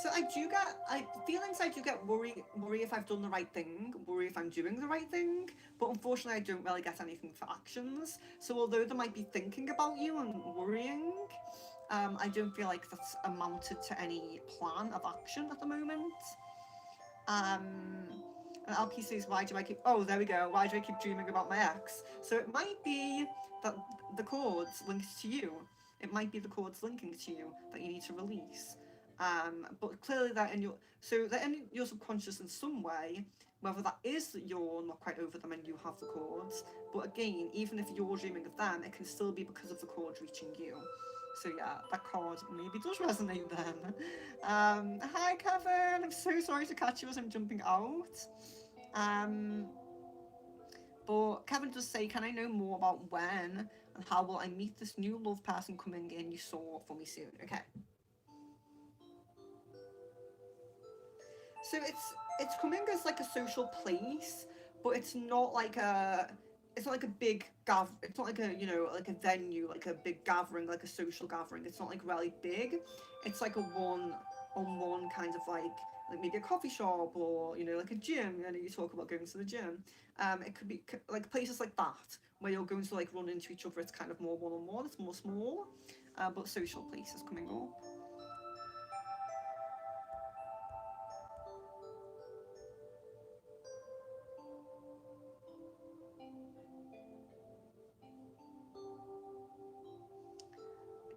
So I do get worry if I've done the right thing, worry if I'm doing the right thing, but unfortunately I don't really get anything for actions. So although there might be thinking about you and worrying, I don't feel like that's amounted to any plan of action at the moment. And LP says, why do I keep dreaming about my ex? So it might be that the chords linked to you. It might be the chords linking to you that you need to release. But clearly they're in your subconscious in some way, whether that is that you're not quite over them and you have the chords. But again, even if you're dreaming of them, it can still be because of the chords reaching you. So yeah, that card maybe does resonate then. Hi Kevin, I'm so sorry to catch you as I'm jumping out. But Kevin does say, can I know more about when and how will I meet this new love person coming in you saw for me soon? Okay. So it's coming as like a social place, but it's not like a big it's not like a, you know, like a venue, like a big gathering, like a social gathering. It's not like really big. It's like a one-on-one kind of like maybe a coffee shop, or, you know, like a gym. You know, you talk about going to the gym. It could be like places like that where you're going to like run into each other. It's kind of more one-on-one. It's more small, but social places coming up.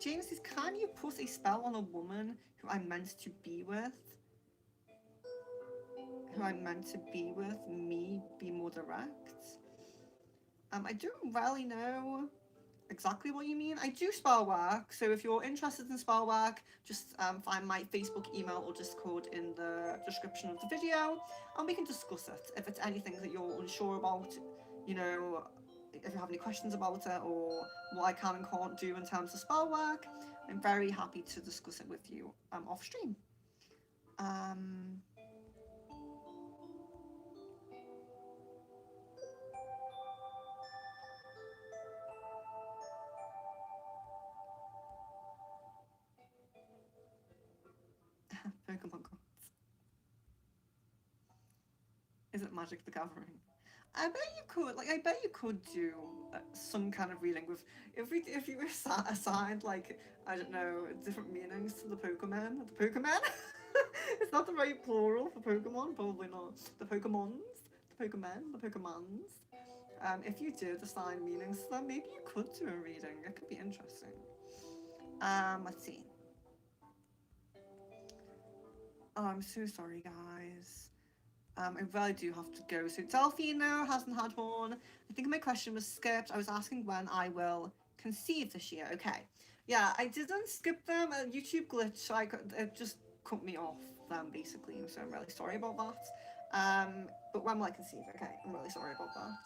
James says, can you put a spell on a woman who I'm meant to be with? Who I'm meant to be with? Me be more direct? I don't really know exactly what you mean. I do spell work, so if you're interested in spell work, just find my Facebook, email, or Discord in the description of the video, and we can discuss it. If it's anything that you're unsure about, you know, if you have any questions about it, or what I can and can't do in terms of spell work, I'm very happy to discuss it with you off stream. Pokemon cards. Is it Magic the Gathering? I bet you could do some kind of reading with if you assigned, like, I don't know, different meanings to the Pokemon. The Pokemon. It's not the right plural for Pokemon. Probably not. The Pokemons. The Pokemon. The Pokemons. If you did assign meanings to them, maybe you could do a reading. It could be interesting. Let's see. Oh, I'm so sorry, guys. I really do have to go. So Delphino hasn't had one. I think my question was skipped. I was asking when I will conceive this year. Okay. Yeah, I didn't skip them. A YouTube glitch, so it just cut me off them, basically. So I'm really sorry about that. But when will I conceive? Okay, I'm really sorry about that.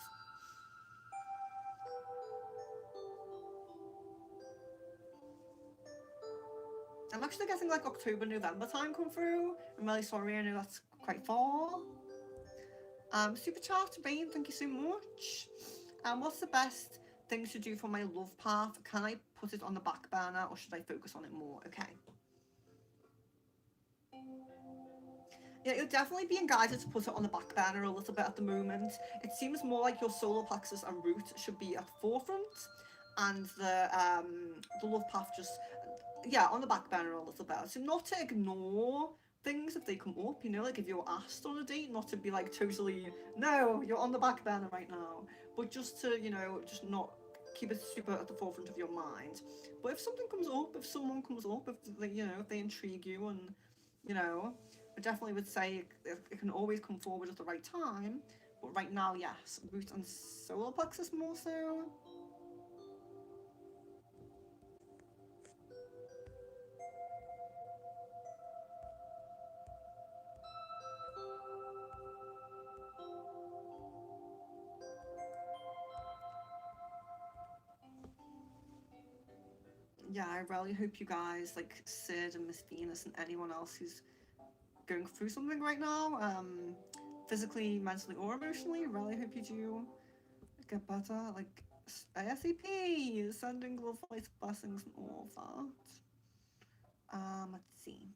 I'm actually getting like October, November time come through. I'm really sorry, I know that's quite far. Super chat, Bain, thank you so much. What's the best thing to do for my love path? Can I put it on the back burner or should I focus on it more? Okay. Yeah, you're definitely being guided to put it on the back burner a little bit at the moment. It seems more like your solar plexus and root should be at the forefront, and the love path just, yeah, on the back burner a little bit. So not to ignore things if they come up, you know, like if you're asked on a date, not to be like totally, no, you're on the back burner right now, but just to, you know, just not keep it super at the forefront of your mind. But if something comes up, if someone comes up, if they, you know, if they intrigue you, and, you know, I definitely would say it can always come forward at the right time. But right now, yes, root and solar plexus more so. yeah, I really hope you guys, like Sid and Miss Venus and anyone else who's going through something right now, physically, mentally, or emotionally, really hope you do get better, like ASAP, sending love, light, blessings, and all of that. Let's see.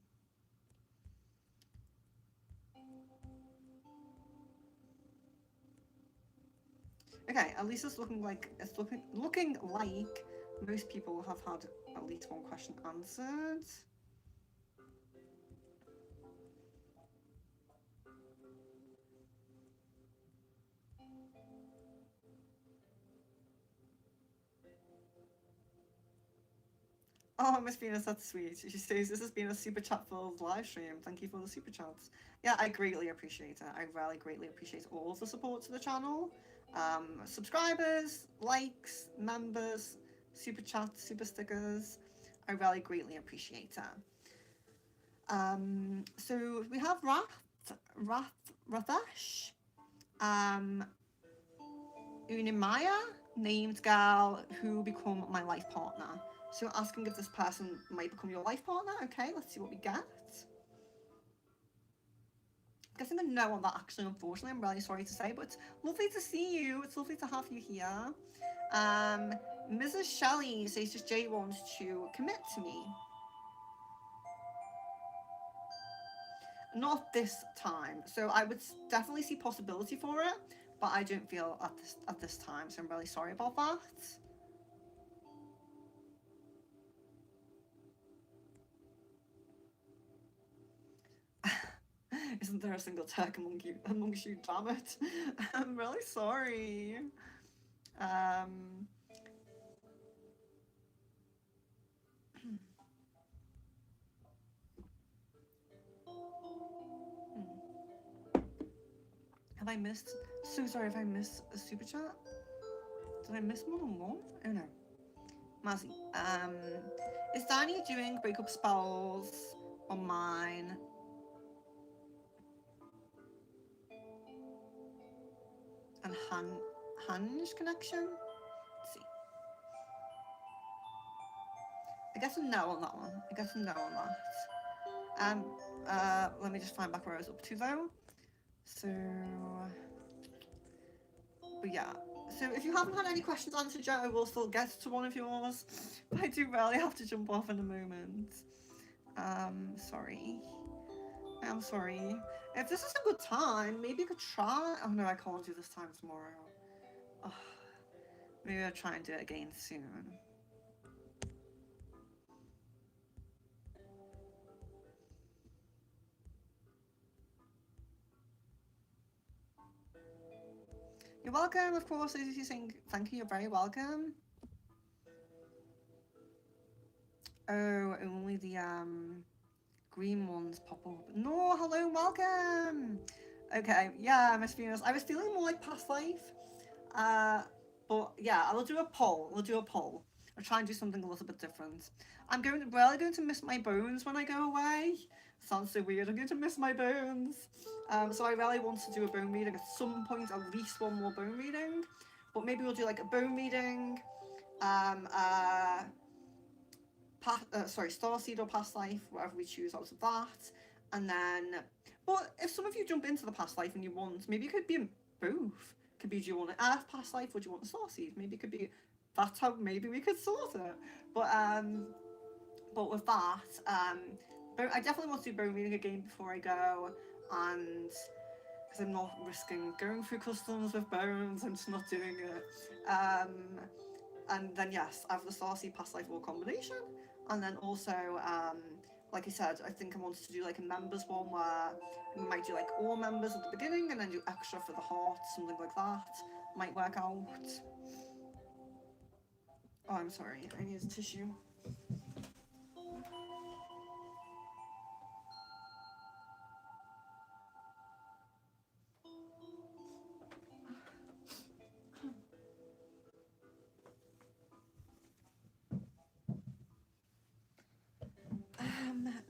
Okay, at least it's looking like most people have had at least one question answered. Oh, Miss Venus, that's sweet. She says this has been a super chat filled live stream. Thank you for the super chats. Yeah, I greatly appreciate it. I really greatly appreciate all of the support to the channel. Subscribers, likes, members, super chats, super stickers. I really greatly appreciate it. So we have Rathesh, Unimaya, named gal who become my life partner. So asking if this person might become your life partner. Okay, let's see what we get. I'm guessing a no on that actually, unfortunately. I'm really sorry to say, but it's lovely to see you. It's lovely to have you here. Mrs. Shelley says just Jay wants to commit to me. Not this time. So I would definitely see possibility for it, but I don't feel at this time. So I'm really sorry about that. Isn't there a single tech amongst you? Damn it! I'm really sorry. Um, have I missed? So sorry if I missed a super chat. Did I miss more than one? Oh no. Mazzy. Is Danny doing breakup spells on mine? And Hange connection? Let's see. I guess a no on that one. I guess a no on that. Let me just find back where I was up to though. So, but yeah. So if you haven't had any questions answered yet, I will still get to one of yours. But I do really have to jump off in a moment. Sorry. I'm sorry. If this is a good time, maybe I could try. Oh no, I can't do this time tomorrow. Oh, maybe I'll try and do it again soon. You're welcome, of course, as you saying thank you, you're very welcome. Oh, only the green ones pop up. No, hello, welcome. Okay, yeah, Miss Venus. I was feeling more like past life. But yeah, I'll do a poll. We'll do a poll. I'll try and do something a little bit different. I'm really going to miss my bones when I go away. Sounds so weird. I'm going to miss my bones. So I really want to do a bone reading at some point, at least one more bone reading. But maybe we'll do like a bone reading, starseed or past life, whatever we choose out of that. And then, but if some of you jump into the past life and you want, maybe it could be both. Could be, do you want an Earth past life or do you want a starseed? Maybe it could be, that's how maybe we could sort it. But with that, I definitely want to do bone reading again before I go, and because I'm not risking going through customs with bones, I'm just not doing it. And then yes, I have the starseed past life or combination, and then also like I said, I think I wanted to do like a members one where we might do like all members at the beginning and then do extra for the heart, something like that might work out. Oh, I'm sorry, I need a tissue.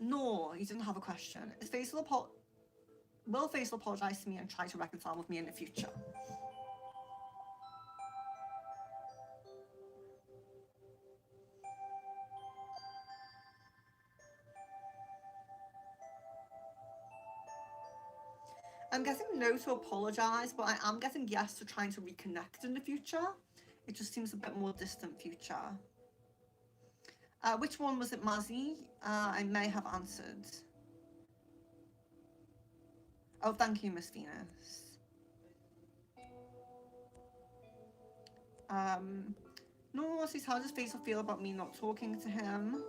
No, you didn't have a question. Will Faisal apologise to me and try to reconcile with me in the future? I'm guessing no to apologise, but I am getting yes to trying to reconnect in the future. It just seems a bit more distant future. Which one was it, Mazzy? I may have answered. Oh, thank you, Miss Venus. No, says, how does Faisal feel about me not talking to him?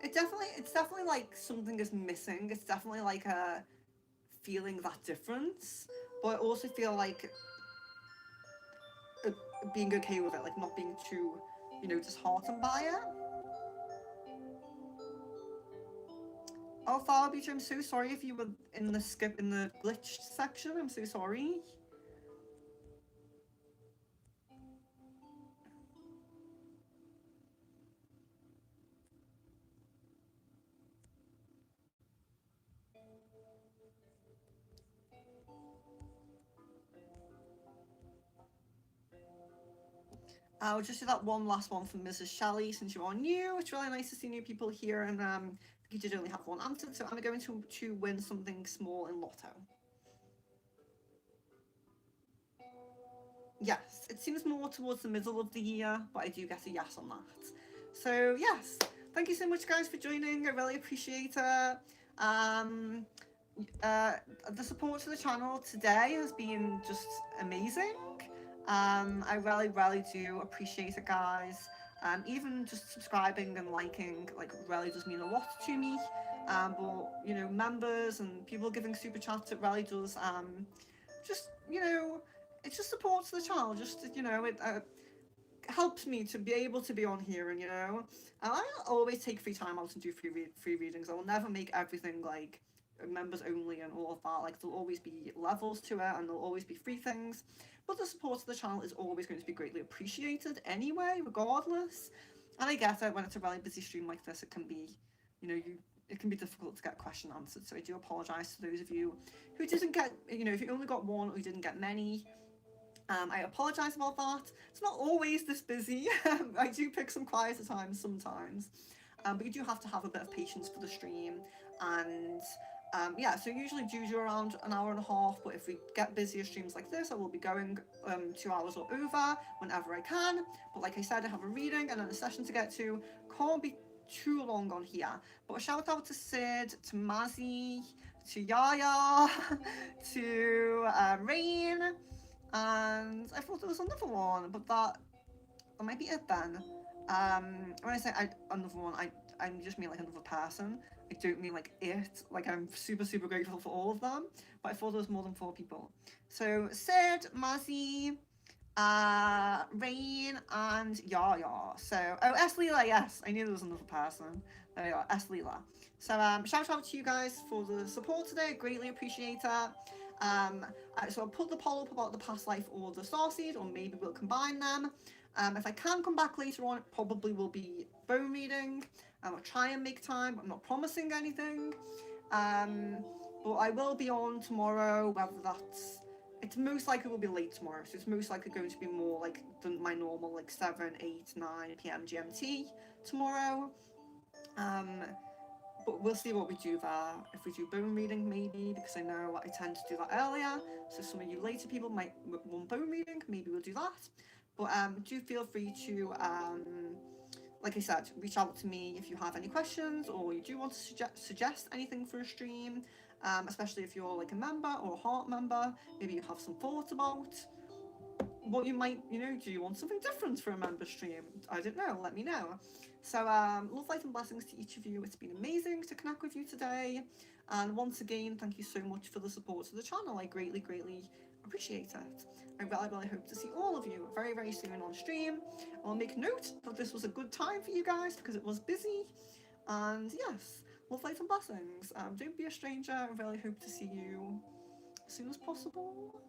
It's definitely like something is missing. It's definitely like a feeling that difference, but I also feel like being okay with it, like not being too, disheartened by it. Oh, Farbeach, I'm so sorry if you were in the glitched section. I'm so sorry. I'll just do that one last one from Mrs. Shelley since you are new. It's really nice to see new people here, and you did only have one answer, so I'm going to win something small in Lotto. Yes, it seems more towards the middle of the year, but I do get a yes on that. So yes, thank you so much, guys, for joining. I really appreciate it. The support to the channel today has been just amazing. I really do appreciate it, guys. Even just subscribing and liking, like, really does mean a lot to me. But members and people giving super chats, it really does. Just it just supports the channel. Just it helps me to be able to be on here, and I always take free time out and do free readings. I will never make everything like members only and all of that. Like, there'll always be levels to it, and there'll always be free things. But the support of the channel is always going to be greatly appreciated anyway, regardless. And I get it, when it's a really busy stream like this, it can be, it can be difficult to get a question answered. So I do apologise to those of you who didn't get, if you only got one or you didn't get many. I apologise about that. It's not always this busy. I do pick some quieter times sometimes. But you do have to have a bit of patience for the stream. And yeah, so usually do around an hour and a half, but if we get busier streams like this, I will be going 2 hours or over whenever I can. But like I said, I have a reading and then a session to get to. Can't be too long on here. But a shout out to Sid, to Mazzy, to Yaya, to Rain, and I thought there was another one, but that might be it then. When I say another one, I just mean like another person. I don't mean like it. Like, I'm super grateful for all of them, but I thought there was more than 4 people. So Sid, Mazzy, Rain, and Yaya. So S Leela, yes, I knew there was another person. There you are, S Leela. So shout out to you guys for the support today. I greatly appreciate it. So I'll put the poll up about the past life or the starseed, or maybe we'll combine them. If I can come back later on, it probably will be bone reading. I'll try and make time. I'm not promising anything. But I will be on tomorrow, whether it's most likely will be late tomorrow, so it's most likely going to be more like my normal, like 7, 8, 9 p.m. GMT tomorrow. But we'll see what we do there. If we do bone reading, maybe, because I know I tend to do that earlier. So some of you later people might want bone reading. Maybe we'll do that. But do feel free to, like I said, reach out to me if you have any questions, or you do want to suggest anything for a stream. Especially if you're like a member or a heart member. Maybe you have some thoughts about what you might, do you want something different for a member stream? I don't know, let me know. So love, light and blessings to each of you. It's been amazing to connect with you today, and once again, thank you so much for the support to the channel. I greatly appreciate it. I really hope to see all of you very soon on stream. I'll make note that this was a good time for you guys because it was busy, and yes, love, light and blessings. Don't be a stranger. I really hope to see you as soon as possible.